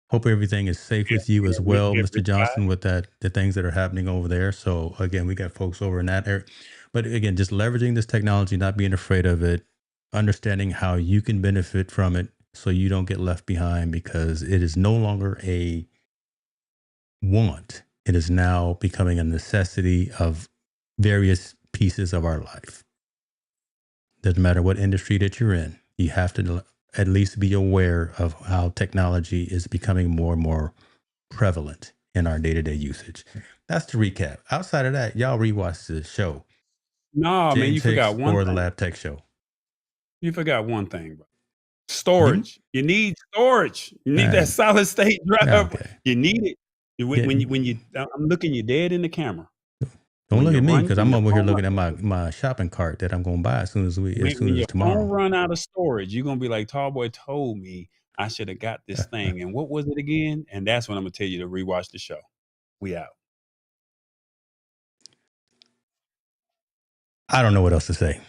Hope everything is safe with you as well, Mr. Johnson, with the things that are happening over there. So again, we got folks over in that area. But again, just leveraging this technology, not being afraid of it, understanding how you can benefit from it so you don't get left behind because it is no longer a want. It is now becoming a necessity of various pieces of our life. Doesn't matter what industry that you're in, you have to at least be aware of how technology is becoming more and more prevalent in our day-to-day usage. That's the recap. Outside of that, y'all rewatch the show. No, man, you James Hicks forgot one for the thing. Lab Tech Show. You forgot one thing, bro. Storage. You need storage. You need that solid state drive. Okay. You need it. I'm looking you dead in the camera. Don't When look you at me run- because when I'm your over here phone looking at run- my shopping cart that I'm going to buy as soon as when your tomorrow. phone run out of storage, you're gonna be like, Tallboy told me I should have got this thing. And what was it again? And that's when I'm gonna tell you to rewatch the show. We out. I don't know what else to say.